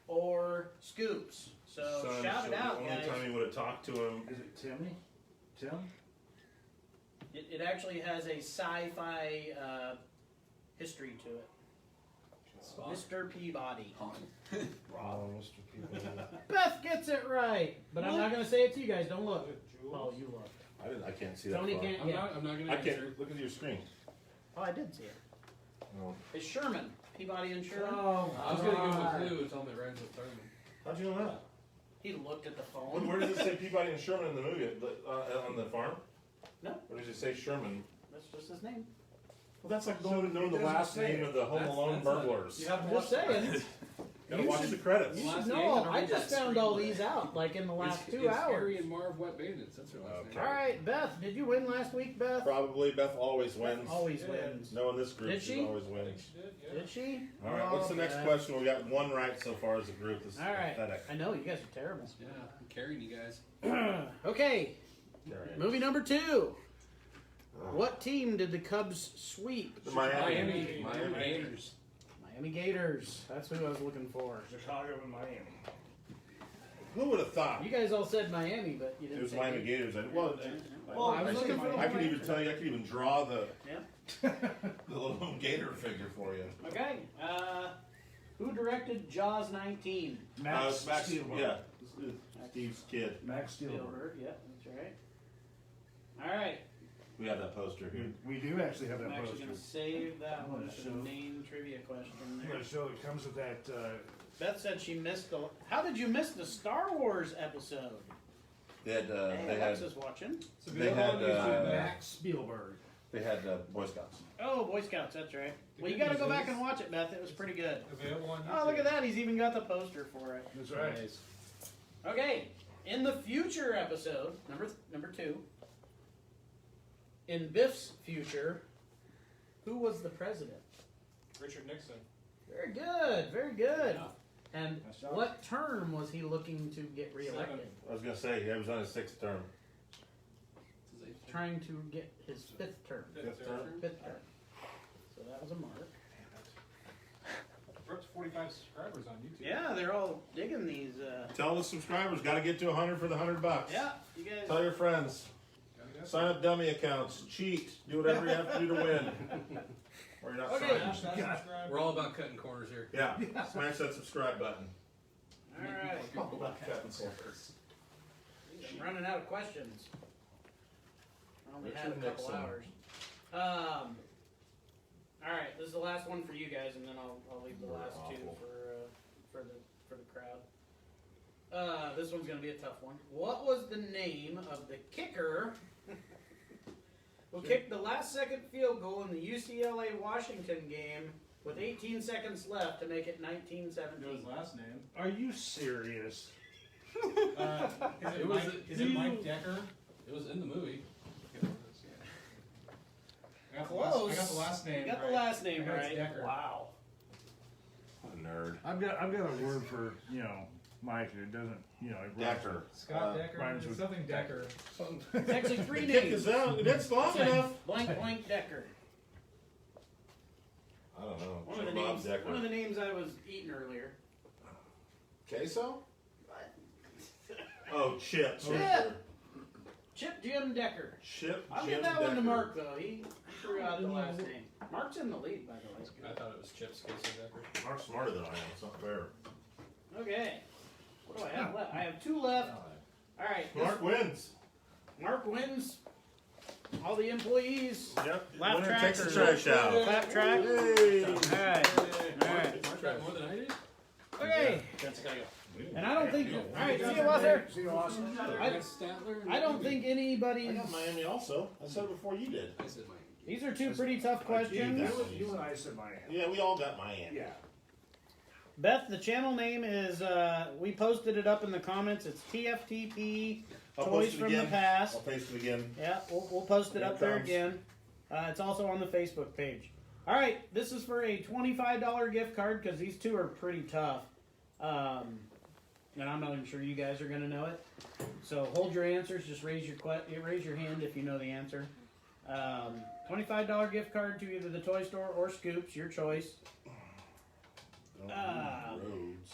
or Scoops. So Son, shout it so out, the only guys. time you would have talked to him. Is it Timmy? Tim? It actually has a sci-fi history to it. Spock. Mr. Peabody. Oh, Mr. Peabody. Beth gets it right, but I'm not going to say it to you guys. Don't look. Oh, you look. I can't see that Tony far. can't. I'm Yeah. not gonna I answer. can't. Look at your screen. Oh, I did see it. Oh. It's Sherman. Peabody and Sherman. Oh, I was gonna give him a clue and tell him it rhymes with Thurman. How'd you know that? He looked at the Where, phone. where does it say Peabody and Sherman in the movie? On the farm? No. Or does it say Sherman? That's just his name. Well, that's like knowing the doesn't last say name it. of the Home That's- Alone that's burglars. You have I'm to just watch saying. Gotta You watch should- the credits. You Last should name know. and I read just that found all screenplay. these out like in the last It's 2 hours. Harry and Marv Wet Bandits. That's her last Okay. All right, Beth. Did you win last week, Beth? Probably Beth always wins. Always Yeah. wins. No, in this group, Did she she? always wins. She did, yeah. Did she? All right, what's the next Okay. question? We got one right so far as a group. This is All right. pathetic. I know you guys are terrible. Yeah, I'm carrying you guys. Okay, All right. movie number 2. What team did the Cubs sweep? The Miami. Miami Gators. Miami Gators. That's who I was looking for. Chicago and Miami. Who would have thought? You guys all said Miami, but you It didn't was say Miami Gators. Gators. Well, Well, I was looking for the I could whole even answer. tell you. I could even draw the Yeah. the little gator figure for you. Okay. Who directed Jaws 19? Max Uh, Spielberg. Yeah, Steve's kid. Max Spielberg. Spielberg. Yeah, that's right. All right. We have that poster here. We do actually have I'm that actually poster. gonna save that I'm one gonna for the show- main trivia question I'm there. gonna show it comes with that, Beth said she missed the. How did you miss the Star Wars episode? They had, Hey, they Alex had, is watching. So They available on had, YouTube, Max. Max Spielberg. they had Boy Scouts. Oh, Boy Scouts, that's right. The Well, you good gotta go news back is- and watch it, Beth. It was pretty good. Available on YouTube. Oh, look at that. He's even got the poster for it. That's right. Nice. Okay, in the future episode, number 2, in Biff's future, who was the president? Richard Nixon. Very good, very good. Yeah. And Nice job. what term was he looking to get reelected? I was gonna say, he was on his 6th term. This is a- Trying to get his 5th term. Fifth term? 5th term. So that was a mark. We're up to 45 subscribers on YouTube. Yeah, they're all digging these. Tell the subscribers, gotta get to 100 for the $100. Yeah, you guys. Tell your friends. Gotta get Sign up dummy accounts. Cheat. Do whatever you have to do to win. Or you're not Okay. signed. Smash that subscribe. We're all about cutting corners here. Yeah. Smash that subscribe button. All right. I'm running out of questions. I only had a Richard couple Nixon. hours. All right, this is the last one for you guys, and then I'll leave the You're last two awful. for the crowd. This one's gonna be a tough one. What was the name of the kicker who kicked the last-second field goal in the UCLA Washington game with 18 seconds left to make it Know his 19-17? last name. Are you serious? Is It was- Is it Mike Decker? It was in the movie. I got Close. I got the last name. You got the right. last name I got it's right. Decker. Wow. What a nerd. I've got a word for, Mike, and it doesn't, it Decker. Scott Decker. rhymes It's with something Decker. It's actually 3 The kick names. is out. That's long enough. Blank blank Decker. I don't know. One of the Bob names. Decker. One of the names I was eating earlier. Queso? Oh, Chip. Chip. Chip Jim Decker. Chip. I'll Jim give that one to Decker. Mark though. He threw out the last name. Mark's in the lead, by the way. I thought it was Chips Casey Decker. Mark's smarter than I am. It's not fair. Okay. What do I have left? I have 2 left. All right. Mark wins. Mark wins. All the employees. Yep. Laugh Winner track takes the or- trash out. Clap track. Hey. All right. All right. Mark got more than I did? Okay. And I don't think. All right. See you, Walter. See you, Austin. I got Statler. and I don't Miami. think anybody. I got Miami also. I said it before you did. I said Miami. These are 2 pretty tough questions. You and I said Miami. Yeah, we all got Miami. Yeah. Beth, the channel name is, we posted it up in the comments. It's TFTP I'll Toys post it from again. the Past. I'll paste it again. Yeah, we'll post it Here up it there comes. again. It's also on the Facebook page. All right, this is for a $25 gift card because these 2 are pretty tough. And I'm not even sure you guys are going to know it. So hold your answers. Just raise your hand if you know the answer. $25 gift card to either the toy store or Scoops, your choice. Roads.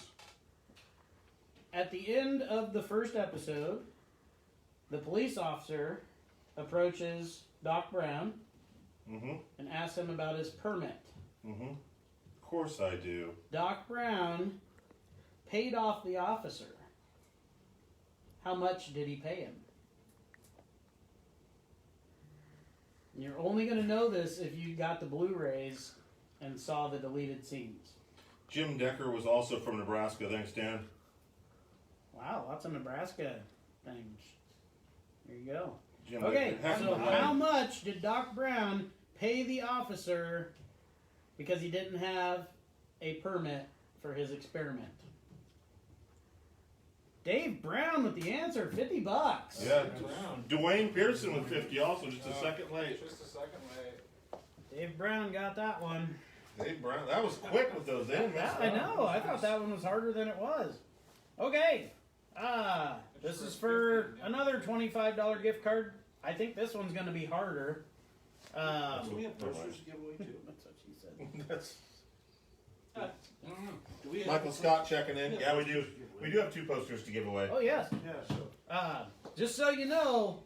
At the end of the first episode, the police officer approaches Doc Brown Mm-hmm. and asks him about his permit. Mm-hmm. Of course I do. Doc Brown paid off the officer. How much did he pay him? And you're only going to know this if you got the Blu-rays and saw the deleted scenes. Jim Decker was also from Nebraska. Thanks, Dan. Wow, lots of Nebraska things. There you go. Jim Okay, Decker. Heck so of a how man. much did Doc Brown pay the officer because he didn't have a permit for his experiment? Dave Brown with the answer, $50. Yeah. Brown. Dwayne Pearson with 50 also, just a second late. Just a second late. Dave Brown got that one. Dave Brown, that was quick with those. They didn't mess I up. know. I thought that one was harder than it was. Okay. This is for another $25 gift card. I think this one's going to be harder. So we have posters to give away too. That's what she said. That's I don't know. Do we have Michael Scott checking in. Yeah, we do. We do have 2 posters to give away. Oh yes. Yeah, so. Just so you know,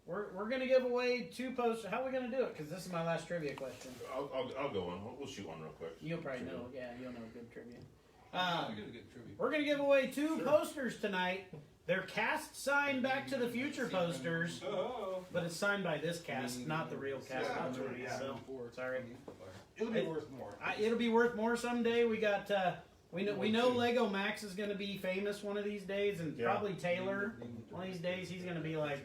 we're gonna give away 2 posters. How are we gonna do it? Because this is my last trivia question. I'll go on. We'll shoot one real quick. You'll probably know. Yeah, you'll know good trivia. I got a good trivia. We're gonna give away 2 posters tonight They're cast signed Back to the Future posters, Oh, but it's signed by this cast, not the real cast. Yeah, members, yeah. So, sorry. it'll be worth more. It'll be worth more someday. We got we know Lego Max is gonna be famous one of these days, and Yeah. probably Taylor one of these days. He's gonna be like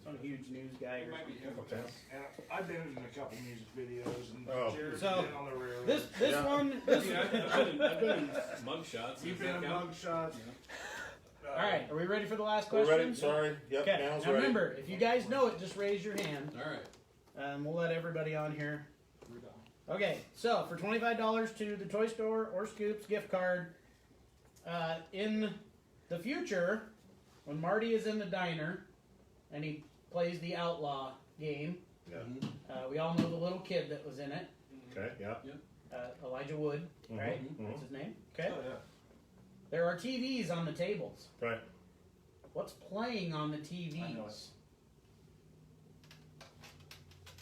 some huge news guy. It Or might be him. Okay. And I've been in a couple music videos, and Oh. Jared's So, been on the railroad. this Yeah. one. I've been in mug shots. You've been in mug shots. All right, are we ready for the last We're question? ready. Sorry. Yep. Okay. Now's Now ready. remember, if you guys know it, just raise your hand, All right. and we'll let everybody on here. Okay, so for $25 to the toy store or Scoops gift card, in the future, when Marty is in the diner and he plays the Outlaw game, Yeah. we all know the little kid that was in it, Okay. Yeah. Elijah Wood, right? Mhm. That's his name. Okay. Oh, yeah. There are TVs on the tables. Right. What's playing on the I know TVs?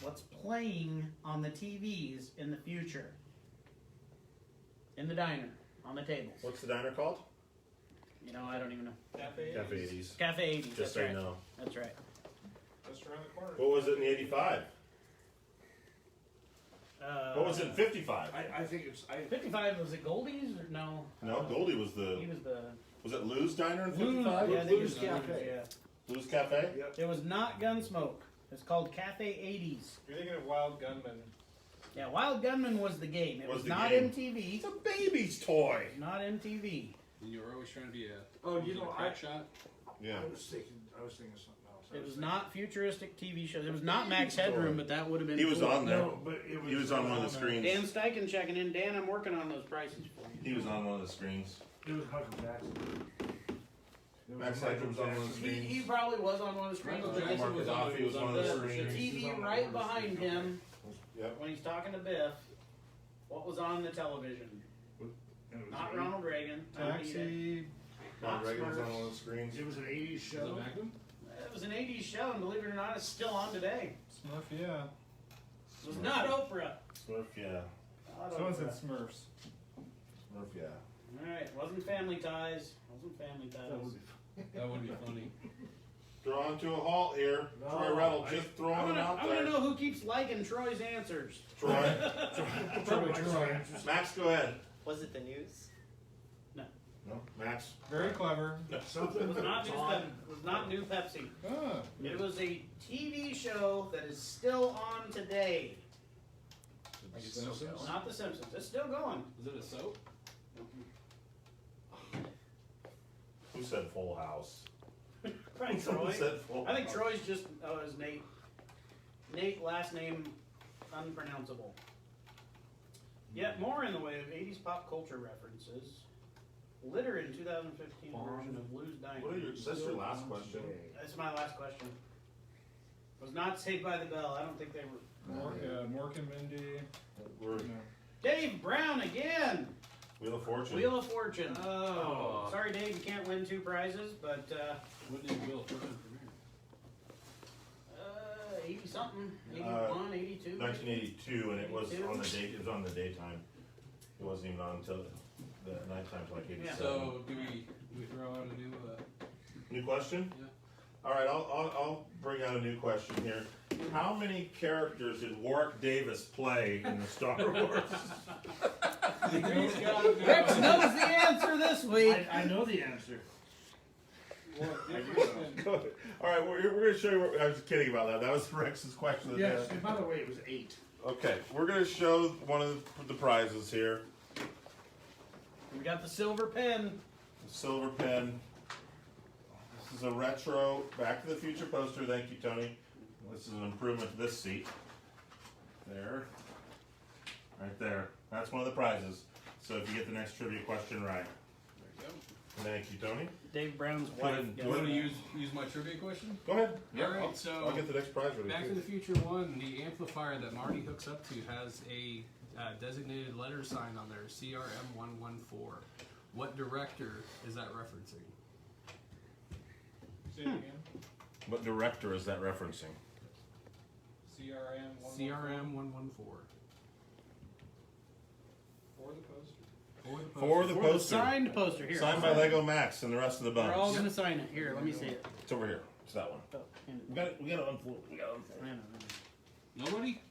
What's playing on the TVs in the future? In the diner, on the tables. What's the diner called? You know, I don't even know. Cafe. Cafe 80s. Cafe 80s. Just That's so right. you know. That's right. Just around the corner. What was it in '85? What was it in '55? I think it's. 55, was it Goldie's or no? No, Goldie was He the. was the. Was it Lou's Diner in Lou's, '55? yeah, I think it Lou's was Cafe. Lou's, yeah. Lou's Cafe. Yep. It was not Gunsmoke. It's called Cafe 80s. You're thinking of Wild Gunman. Yeah, Wild Gunman was the game. It Was was the not game. MTV. It's a baby's toy. Not MTV. And you were always trying to be a. Oh, you know, a crack shot. Yeah. I was thinking of something else. It was not futuristic TV shows. It was not Max Headroom, but that would have been. He was cool. on there. No, but it was. He was on one of the screens. Dan Steichen checking in. Dan, I'm working on those prices for you. He was on one of the screens. It was Michael Jackson. It was Max Michael Headroom's on one of the Jackson. screens. He probably was on one of the screens. Michael but Jackson Mark was Gaddafi on, was one of the The screens. TV right behind him Yep. when he's talking to Biff. What was on the television? And it was Not an Ronald Reagan. Not Edith. Taxi. Ron Reagan was on Smurfs. one of the screens. It was an 80s Was show. it Magnum? It was an 80s show, and believe it or not, it's still on today. Smurf, yeah. It was not Oprah. Smurf, yeah. Not Someone Oprah. said Smurfs. Smurf, yeah. Alright, wasn't Family Ties. Wasn't Family Ties. That would be funny. Drawn to a halt here. No, Troy Reynolds I- just I throwing wanna, it out I wanna there. know who keeps liking Troy's answers. Troy. Probably Troy. Max, go ahead. Was it the news? No, Max. Very clever. Something It was not new, on. it was not New Pepsi. Ah. It was a TV show that is still on today. Like it's still going. Not The Simpsons. It's still going. Is it a soap? Who said Full House? Right, Someone Troy. said Full I think House. Troy's just, oh, his Nate. Nate, last name unpronounceable. Yet more in the way of 80s pop culture references. Litter in 2015 version of Lou's Diner. What are your, is this your last question? That's my last question. Was not Saved by the Bell. I don't think they were. Mork and Mindy. We're No. Dave Brown again. Wheel of Fortune. Wheel of Fortune. Oh. Sorry, Dave, you can't win 2 prizes, but When did Wheel of Fortune premiere? 80 something, 81, 82. 1982, and it was 82. on the day. It was on the daytime. It wasn't even on until the nighttime, like 87. So do we throw out a new? New question? Yeah. All right, I'll bring out a new question here. How many characters did Warwick Davis play in the Star Wars? Rex knows the answer this week. I know the answer. Go ahead. All right, we're going to show you. I was kidding about that. That was Rex's question. Yes, and by the way, it was 8. Okay, we're going to show one of the prizes here. We got the silver pen. The silver pen. This is a retro Back to the Future poster. Thank you, Tony. This is an improvement to this seat. There. Right there. That's one of the prizes. So if you get the next trivia question right. There you Thank you, Tony. Dave Brown's Go wife. ahead. go. You want to use my trivia question? Go ahead. All right, I'll, so I'll get the next prize ready. Back too. to the Future 1, the amplifier that Marty hooks up to has a designated letter sign on there, CRM114. What director is that referencing? Say it again. What director is that referencing? CRM. CRM114. For the poster. For the poster. Signed poster here. Signed by Lego Max and the rest of the We're all bums. gonna sign it. Here, let me see it. It's over here. It's that one. Oh, and- We got to unfold. We got to unfold. I know. Nobody?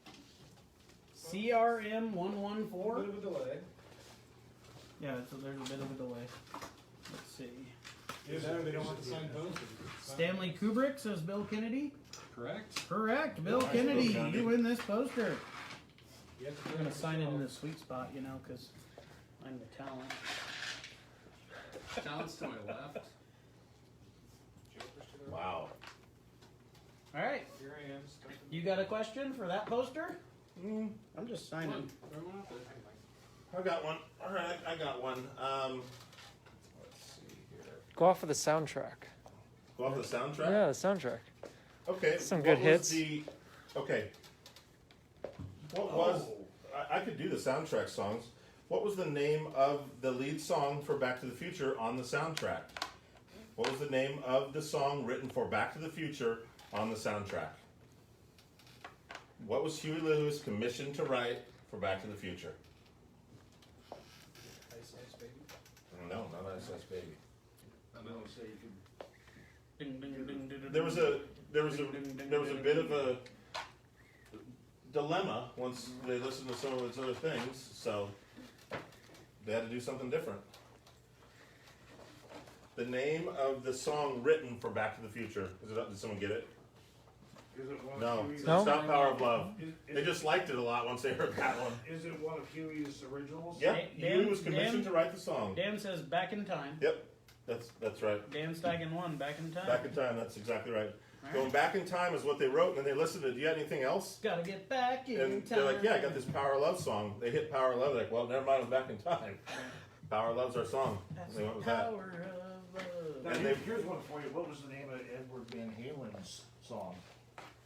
CRM 114. Bit of a delay. Yeah, so there's a bit of a delay. Let's see. Is it, they don't have to sign posters. Stanley Kubrick, says Bill Kennedy. Correct? Correct, Bill Nice, Kennedy. Bill Kennedy. You win this poster. You have to I'm gonna sign it in the sweet spot, you know, because I'm the talent. Talent's to my left. Wow. All right, Here I am. Stuck in you got a question for that poster? I'm just signing. Throw one out there. I got one. All right, I got one. Let's see here. Go off of the soundtrack. Go off the soundtrack? Yeah, the soundtrack. Okay. Some what good was hits. Okay. What was... I could do the soundtrack songs. What was the name of the lead song for Back to the Future on the soundtrack? What was the name of the song written for Back to the Future on the soundtrack? What was Huey Lewis commissioned to write for Back to the Future? Ice Ice Baby. No, not Ice Ice Baby. Ding, ding, ding, ding, ding, There was a bit of a dilemma once they listened to some of its other things, so they had to do something different. The name of the song written for Back to the Future. Is it up? Did someone get it? Is it one No. of Huey's? No. It's not Power of Love. Is, They just liked it a lot once they heard that one. is it one of Huey's originals? Yep. Dan- Huey was commissioned Dan- to write the song. Dan says back in time. Yep. That's right. Dan Steigen won back in time. Back in time. That's exactly right. All Going right. back in time is what they wrote, and then they listened to. Do you have anything else? Gotta get back in And time. they're like, yeah, I got this Power of Love song. They hit Power of Love. They're like, well, never mind, I'm back in time. Power of Love's our song. That's They the went with that. power of love. Now, And they- here's one for you. What was the name of Edward Van Halen's song?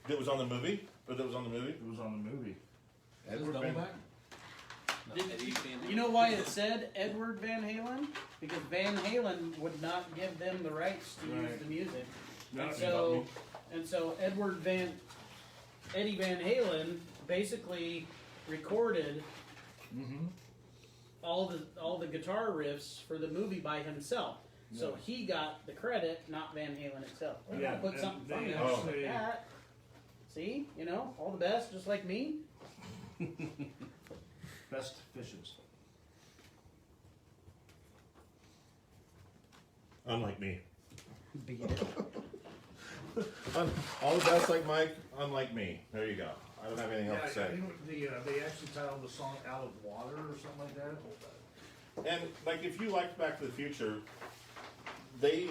It was on the movie? But it was on the movie? It was on the movie. Edward Van- You know why it said Edward Van Halen? Because Van Halen would not give them the rights to use Right. the music. No, And so Eddie Van Halen basically recorded all the guitar riffs for the movie by himself. So he got the credit, not Van Halen itself. I'm Yeah, gonna put and something they funny actually- like that. See, you know, all the best, just like me. Best fishes. Unlike me. Beat it. All the best like Mike, unlike me. There you go. I don't have anything else to I say. think they actually titled the song "Out of Water" or something like that. And like, if you liked Back to the Future, they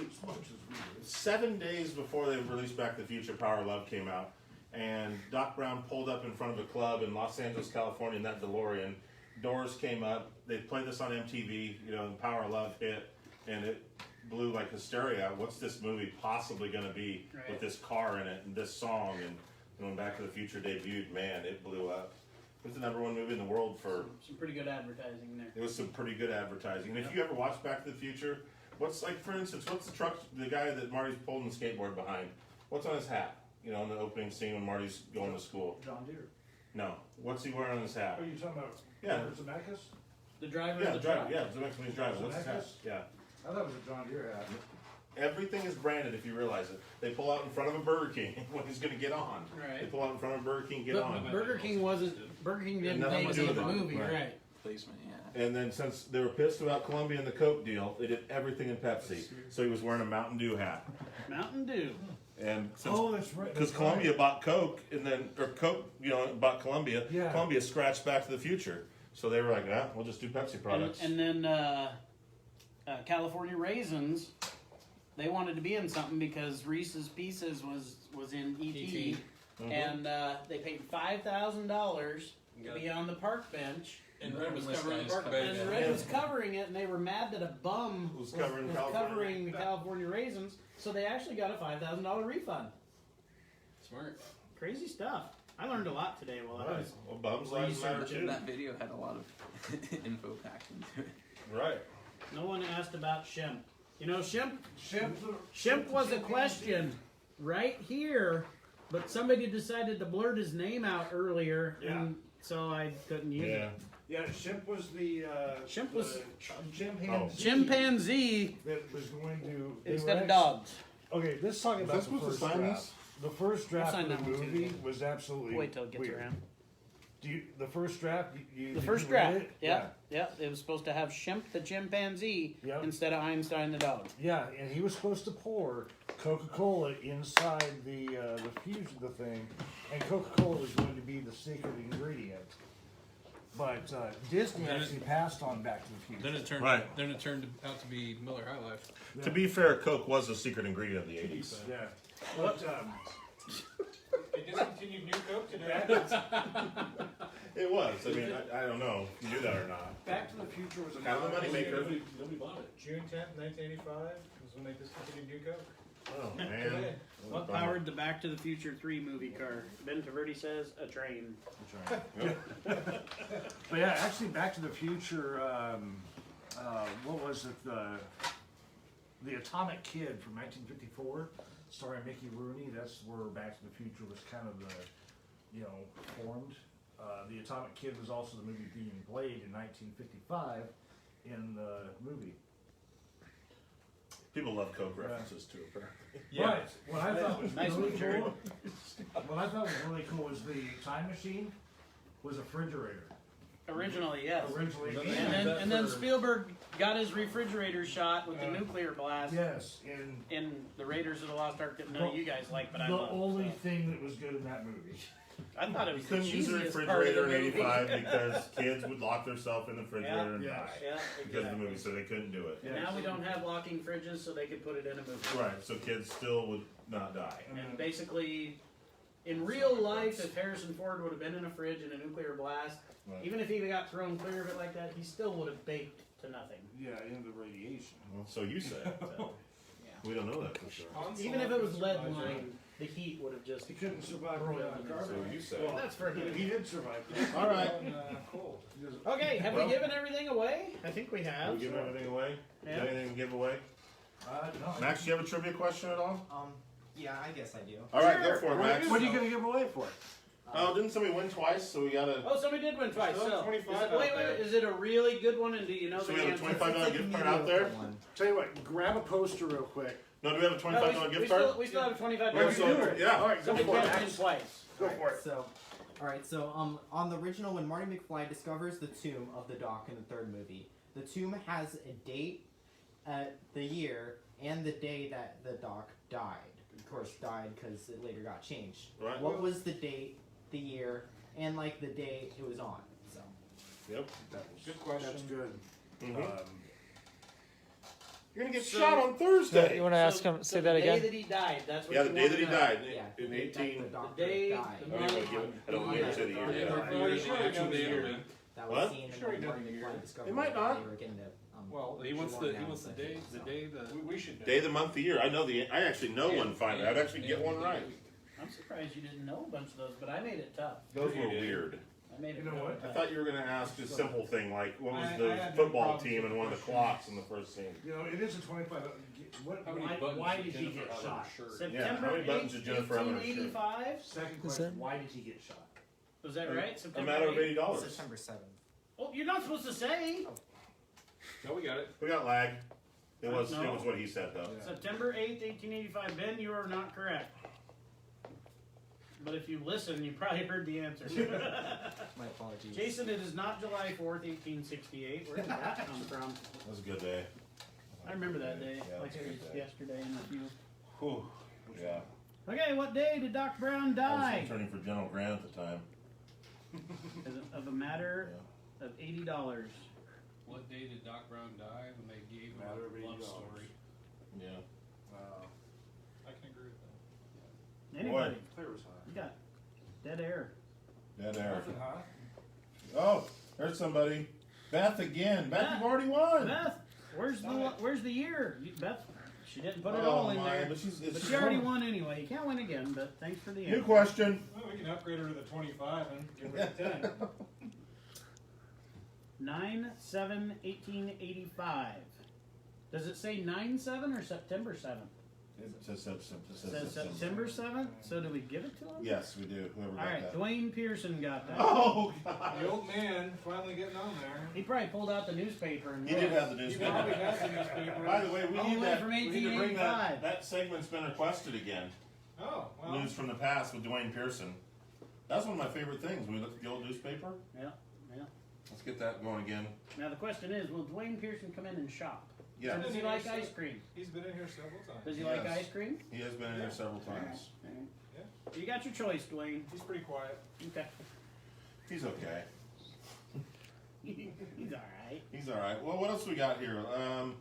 7 days before they released Back to the Future, Power of Love came out, and Doc Brown pulled up in front of a club in Los Angeles, California, in that DeLorean. Doors came up. They played this on MTV. You know, the Power of Love hit, and it blew like hysteria. What's this movie possibly going to be Right. with this car in it and this song? And when Back to the Future debuted, man, it blew up. It was the #1 movie in the world for. Some pretty good advertising there. It was some pretty good advertising. And if you ever watch Back to the Future, what's like, for instance, what's the truck, the guy that Marty's pulling the skateboard behind? What's on his hat? You know, in the opening scene when Marty's going to school. John Deere. No. What's he wearing on his hat? Are you talking about Yeah. Robert Zemeckis? The driver Yeah, of the the driver. truck. Yeah, the next one he's driving. What's his hat? Zemeckis? Yeah. I thought it was a John Deere hat. Everything is branded if you realize it. They pull out in front of a Burger King when he's going to get on. Right. They pull out in front of a Burger King, get But on. Burger King didn't nothing pay to do for with the it. movie, Right. right? Placement, yeah. And then since they were pissed about Columbia and the Coke deal, they did everything in Pepsi. So he was wearing a Mountain Dew hat. Mountain Dew. And since Oh, that's right. because Columbia bought Coke, and then or Coke, you know, bought Columbia. Yeah. Columbia scratched Back to the Future, so they were like, "Ah, we'll just do Pepsi products." And then California Raisins, they wanted to be in something because Reese's Pieces was in E.T. Mhm. And they paid $5,000 to be on the park bench. And Red was Homeless covering the guys park covering bench. And Red was covering it, and they were mad that a bum Was covering California. covering the California Raisins, so they actually got a $5,000 refund. Smart. Crazy stuff. I learned a lot today while I Right. was Well, bums lives matter And too. that video had a lot of info packed into it. Right. No one asked about Shemp. You know, Shemp was a question right here, but somebody decided to blurt his name out earlier, so I couldn't use Yeah. it. Yeah, Shimp was the Shimp was- chimpanzee Chimpanzee that was going to instead of Rex- dogs. Okay, let's talk Was I about the supposed to first sign draft. this? The first draft sign of the that one too, movie then. was absolutely Wait till it gets weird. around. The first draft, you The did first you read draft, it? yeah. It was supposed to have Shemp the chimpanzee Yep. instead of Einstein the dog. Yeah, and he was supposed to pour Coca-Cola inside the fusion, the thing, and Coca-Cola was going to be the secret ingredient. But Disney Then it- actually passed on Back to the Future. Then it turned. Right. Then it turned out to be Miller High Life. To be fair, Coke was a secret ingredient of the 80s. Yeah, but They discontinued New Coke today. It was. I mean, I don't know if you knew that or not. Back to the Future was a Kind of a moneymaker. Nobody bought it. June 10th, 1985 was when they discontinued New Coke. Oh, man. Today. What powered the Back to the Future 3 movie car? Ben Taverdi says a train. But yeah, actually, Back to the Future. What was it? The Atomic Kid from 1954, starring Mickey Rooney. That's where Back to the Future was kind of formed. The Atomic Kid was also the movie being played in 1955 in the movie. People love Coke references too, apparently. But what I thought was Nice really one, Jerry. cool. What I thought was really cool was the time machine was a refrigerator. Originally, yes. Originally, And then Spielberg got his refrigerator shot with the nuclear blast yes, and in the Raiders of the Lost Ark that none of you guys like, but I the love. only so. thing that was good in that movie. I thought it was You the couldn't use the cheesiest part of the refrigerator in movie. 85 because kids would lock themselves in the refrigerator and Yeah. die. Yeah, Because of the exactly. movie, so they couldn't do it. And now we don't have locking fridges, so they could put it in a movie. Right, so kids still would not die. And basically, in real life, if Harrison Ford would have been in a fridge in a nuclear blast, Right. even if he got thrown clear of it like that, he still would have baked to nothing. Yeah, in the radiation. Well, so you say. So, We don't know that for sure. even if it was lead line, the heat would have just. He couldn't survive Broiled without him. carbon. So you say. Well, That's for he did survive. All right. Cool. Okay, have Well- we given everything away? I think we Did have. we give everything away? Yeah. Got anything to give away? No. Max, do you have a trivia question at all? Yeah, I guess I do. All right, Sure. go for it, Max. What are you going to give away for it? Oh, didn't somebody win twice? So we gotta. Oh, somebody did win twice. Still So, 25 is it, out wait, there. is it a really good one? And do you know So the we have a answer? $25 gift card out there? Tell you what, grab a poster real quick. No, do we have a No, $25 we gift still, card? we still have a $25. Yeah, so- yeah. All right, go Somebody for it. can't win Max. twice. Go for it. So, all right. So, on the original, when Marty McFly discovers the tomb of the Doc in the third movie, the tomb has a date, the year, and the day that the Doc died. Of course, died because it later got changed. Right. What was the date, the year, and like the day it was on? So, Yep. Good question. That's good. Mhm. Um, You're gonna get So- shot on Thursday. You want to ask him? Say that The again. day that he died. That's what Yeah, you the day want that he to know. died yeah, in the date that 18. the Doctor The day, died. the I don't even give it. I don't give it to the year. Yeah. Yeah. Well, sure he actual knows date the or year. not. That What? was seen Sure he when doesn't Marty hear. McFly discovered It might that not. they were getting to. Well, He wants Shalom the announced the that day shit, the so. day the we should know. Day, the month, the year. I know the. I actually know one finally. I'd actually get one right. I'm surprised you didn't know a bunch of those, but I made it tough. Those were weird. I made it You know really what? I tough. thought you were gonna ask a simple thing like what was I the had no football problems team with and one of the questions. clocks in the first scene. You know, it is a 25. What? How many Why, buttons why did did he Jennifer get have on shot? her shirt? Yeah, how September many buttons did 8th, Jennifer have on her shirt? 1885. Second What's question: that? why did he get shot? Was that right? A September matter of 8th? $80. September 7th. Oh, you're not supposed to say. No, we got it. We got lag. It was No. what he said though. September 8th, 1885. Ben, you are not correct. But if you listen, you probably heard the answer. My apologies. Jason, it is not July 4th, 1868. Where did that come from? That was a good day. I remember that day, Yeah, like it was a it good was day. yesterday in the few. Whew. Yeah. Okay, what day did Doc Brown I was die? interning for General Grant at the time. Of a matter of $80. What day did Doc Brown die? When they gave him Matter of a love $80. story. Yeah. I can agree with that. Anybody? Clear was high. You got dead air. Dead air. Nothing high. Oh, there's somebody. Beth again. Beth, Beth. you've already won. Beth, where's the year? Beth, she didn't put it Oh, all in my, there. But she's, But she already won anyway. You can't win again, but thanks for the New answer. question. Well, we can upgrade her to the 25 and give her the 10. 9/7/1885. Does it say 9/7 or September 7th? It says Says September 7th. So do we give it to him? Yes, we do. Whoever All got right, that. Dwayne Pearson got that. Oh God! The old man finally getting on there. He probably pulled out the newspaper and He did looked. have the He probably newspaper. has the newspaper. By the way, we All need the way that. from We need to bring 1885. that segment's been requested again. Oh, well. News from the past with Dwayne Pearson. That's one of my favorite things. When we look at the old newspaper, Yeah, yeah. let's get that going again. Now the question is, will Dwayne Pearson come in and shop? Yeah, Or does he like ice cream? He's been in here several times. Does he like Yes. ice cream? he has been in here several times. All right. You got your choice, Dwayne. He's pretty quiet. Okay. He's okay. He's all right. He's all right. Well, what else we got here? All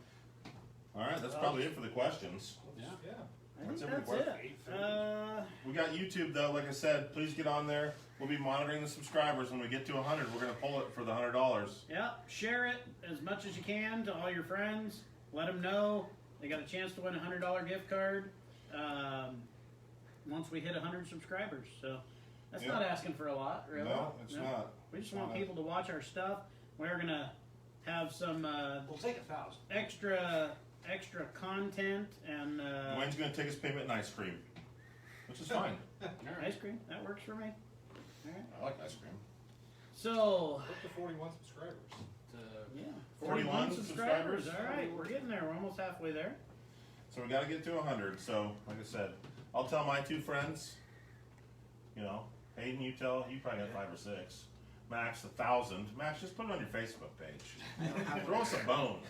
right, that's probably it for the questions. Yeah. I think That's that's everybody. it. We got YouTube though. Like I said, please get on there. We'll be monitoring the subscribers. When we get to 100, we're gonna pull it for the $100. Yeah, share it as much as you can to all your friends. Let them know they got a chance to win a $100 gift card once we hit 100 subscribers. So that's Yeah. not asking for a lot, really. No, it's not. We just want people to watch our stuff. We're gonna have some We'll take 1,000. extra content and Dwayne's gonna take his payment in ice cream, which is fine. ice cream. That works for me. All right. I like ice cream. So Up to 41 subscribers. yeah, 41 subscribers? All right, we're getting there. We're almost halfway there. So we got to get to 100. So, like I said, I'll tell my two friends. You know, Hayden, you probably got 5 or 6. Max, 1,000. Max, just put it on your Facebook page. Throw us a bone.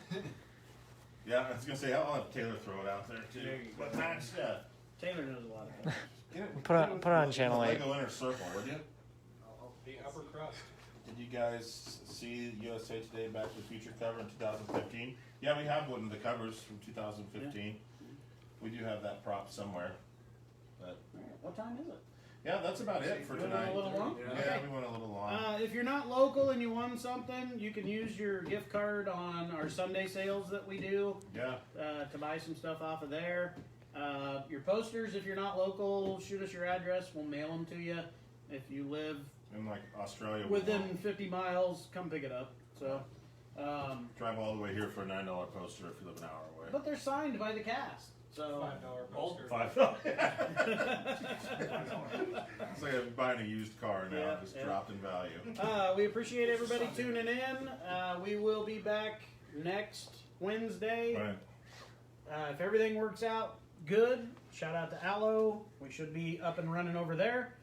Yeah, I was gonna say I'll have Taylor throw it out there too. There you go. But Max, yeah. Taylor knows a lot of things. Get it, Put it- get put it on with Channel the 8. Lego Inner Circle, would you? The upper crust. Did you guys see USA Today Back to the Future cover in 2015? Yeah, we have one of the covers from 2015. We do have that prop somewhere. But All right, what time is it? yeah, that's about it for You went tonight. a little long? Yeah, Okay. we went a little long. If you're not local and you won something, you can use your gift card on our Sunday sales that we do Yeah, to buy some stuff off of there. Your posters, if you're not local, shoot us your address. We'll mail them to you. If you live in like Australia, we within won't. 50 miles, come pick it up. So, Drive all the way here for a $9 poster if you live an hour away. but they're signed by the cast. So, $5 poster. It's like buying a used car now, Yeah, just yeah. dropped in value. we appreciate everybody tuning in. We will be back next Wednesday. Right. If everything works out good, shout out to Allo. We should be up and running over there.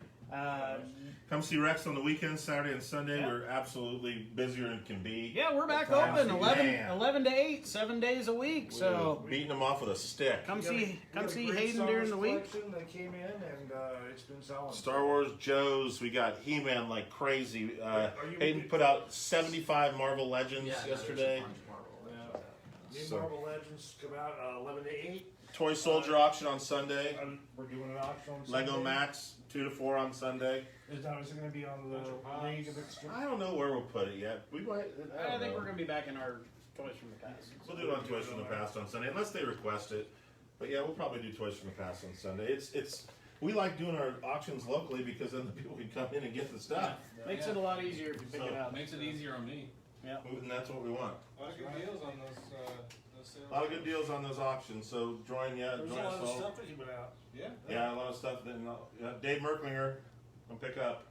Come see Rex on the weekends, Saturday and Sunday. Yeah. We're absolutely busier than can be. Yeah, we're back At times, open 11, man. 11 to 8, 7 days a week. So Beating them off with a stick. come see Great Hayden Summers during the week. collection that came in, and it's been solid. Star Wars Joe's, we got He-Man like crazy. Are you- Hayden put out 75 Marvel Legends yesterday. New So- Marvel Legends come out 11 to 8. Toy Soldier auction on Sunday. We're doing an auction on Lego Sunday. Max 2 to 4 on Sunday. Is it going to be on Bunch of the pops. League of Extreme? I don't know where we'll put it yet. We might. I don't think know. we're going to be back in our Toys from the Past. We'll do it on Toys from the Past on Sunday, unless they request it. But yeah, we'll probably do Toys from the Past on Sunday. It's we like doing our auctions locally because then the people can come in and get the stuff, Makes it a lot easier if you pick So- it up. Makes it easier on me. and that's what we want. A lot of good deals on those sales. A lot of good deals on those auctions. So join There's a join lot us of all. stuff that you put out. Yeah. Yeah, a lot of stuff. That Dave Merklinger, come pick up.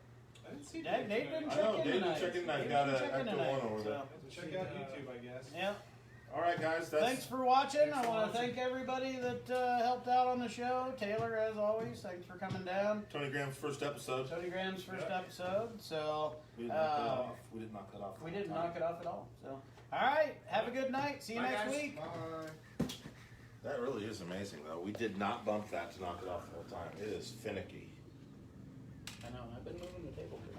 I didn't see Dave Dave didn't I check know in Dave tonight. didn't check in tonight. Dave Got didn't an check in extra tonight, one over there. so- Check out YouTube, I guess. Yeah. All right, guys. That's Thanks for watching. I want to thank everybody that helped out on the show. Taylor, as always, thanks for coming down. Tony Graham's first episode. Tony Graham's first episode. So We didn't knock it Uh, off. We didn't knock it off. we didn't knock it off at all. So, all right. Have a good night. See you Bye, next guys. week. Bye. That really is amazing, though. We did not bump that to knock it off the whole time. It is finicky. I know. I've been moving the table.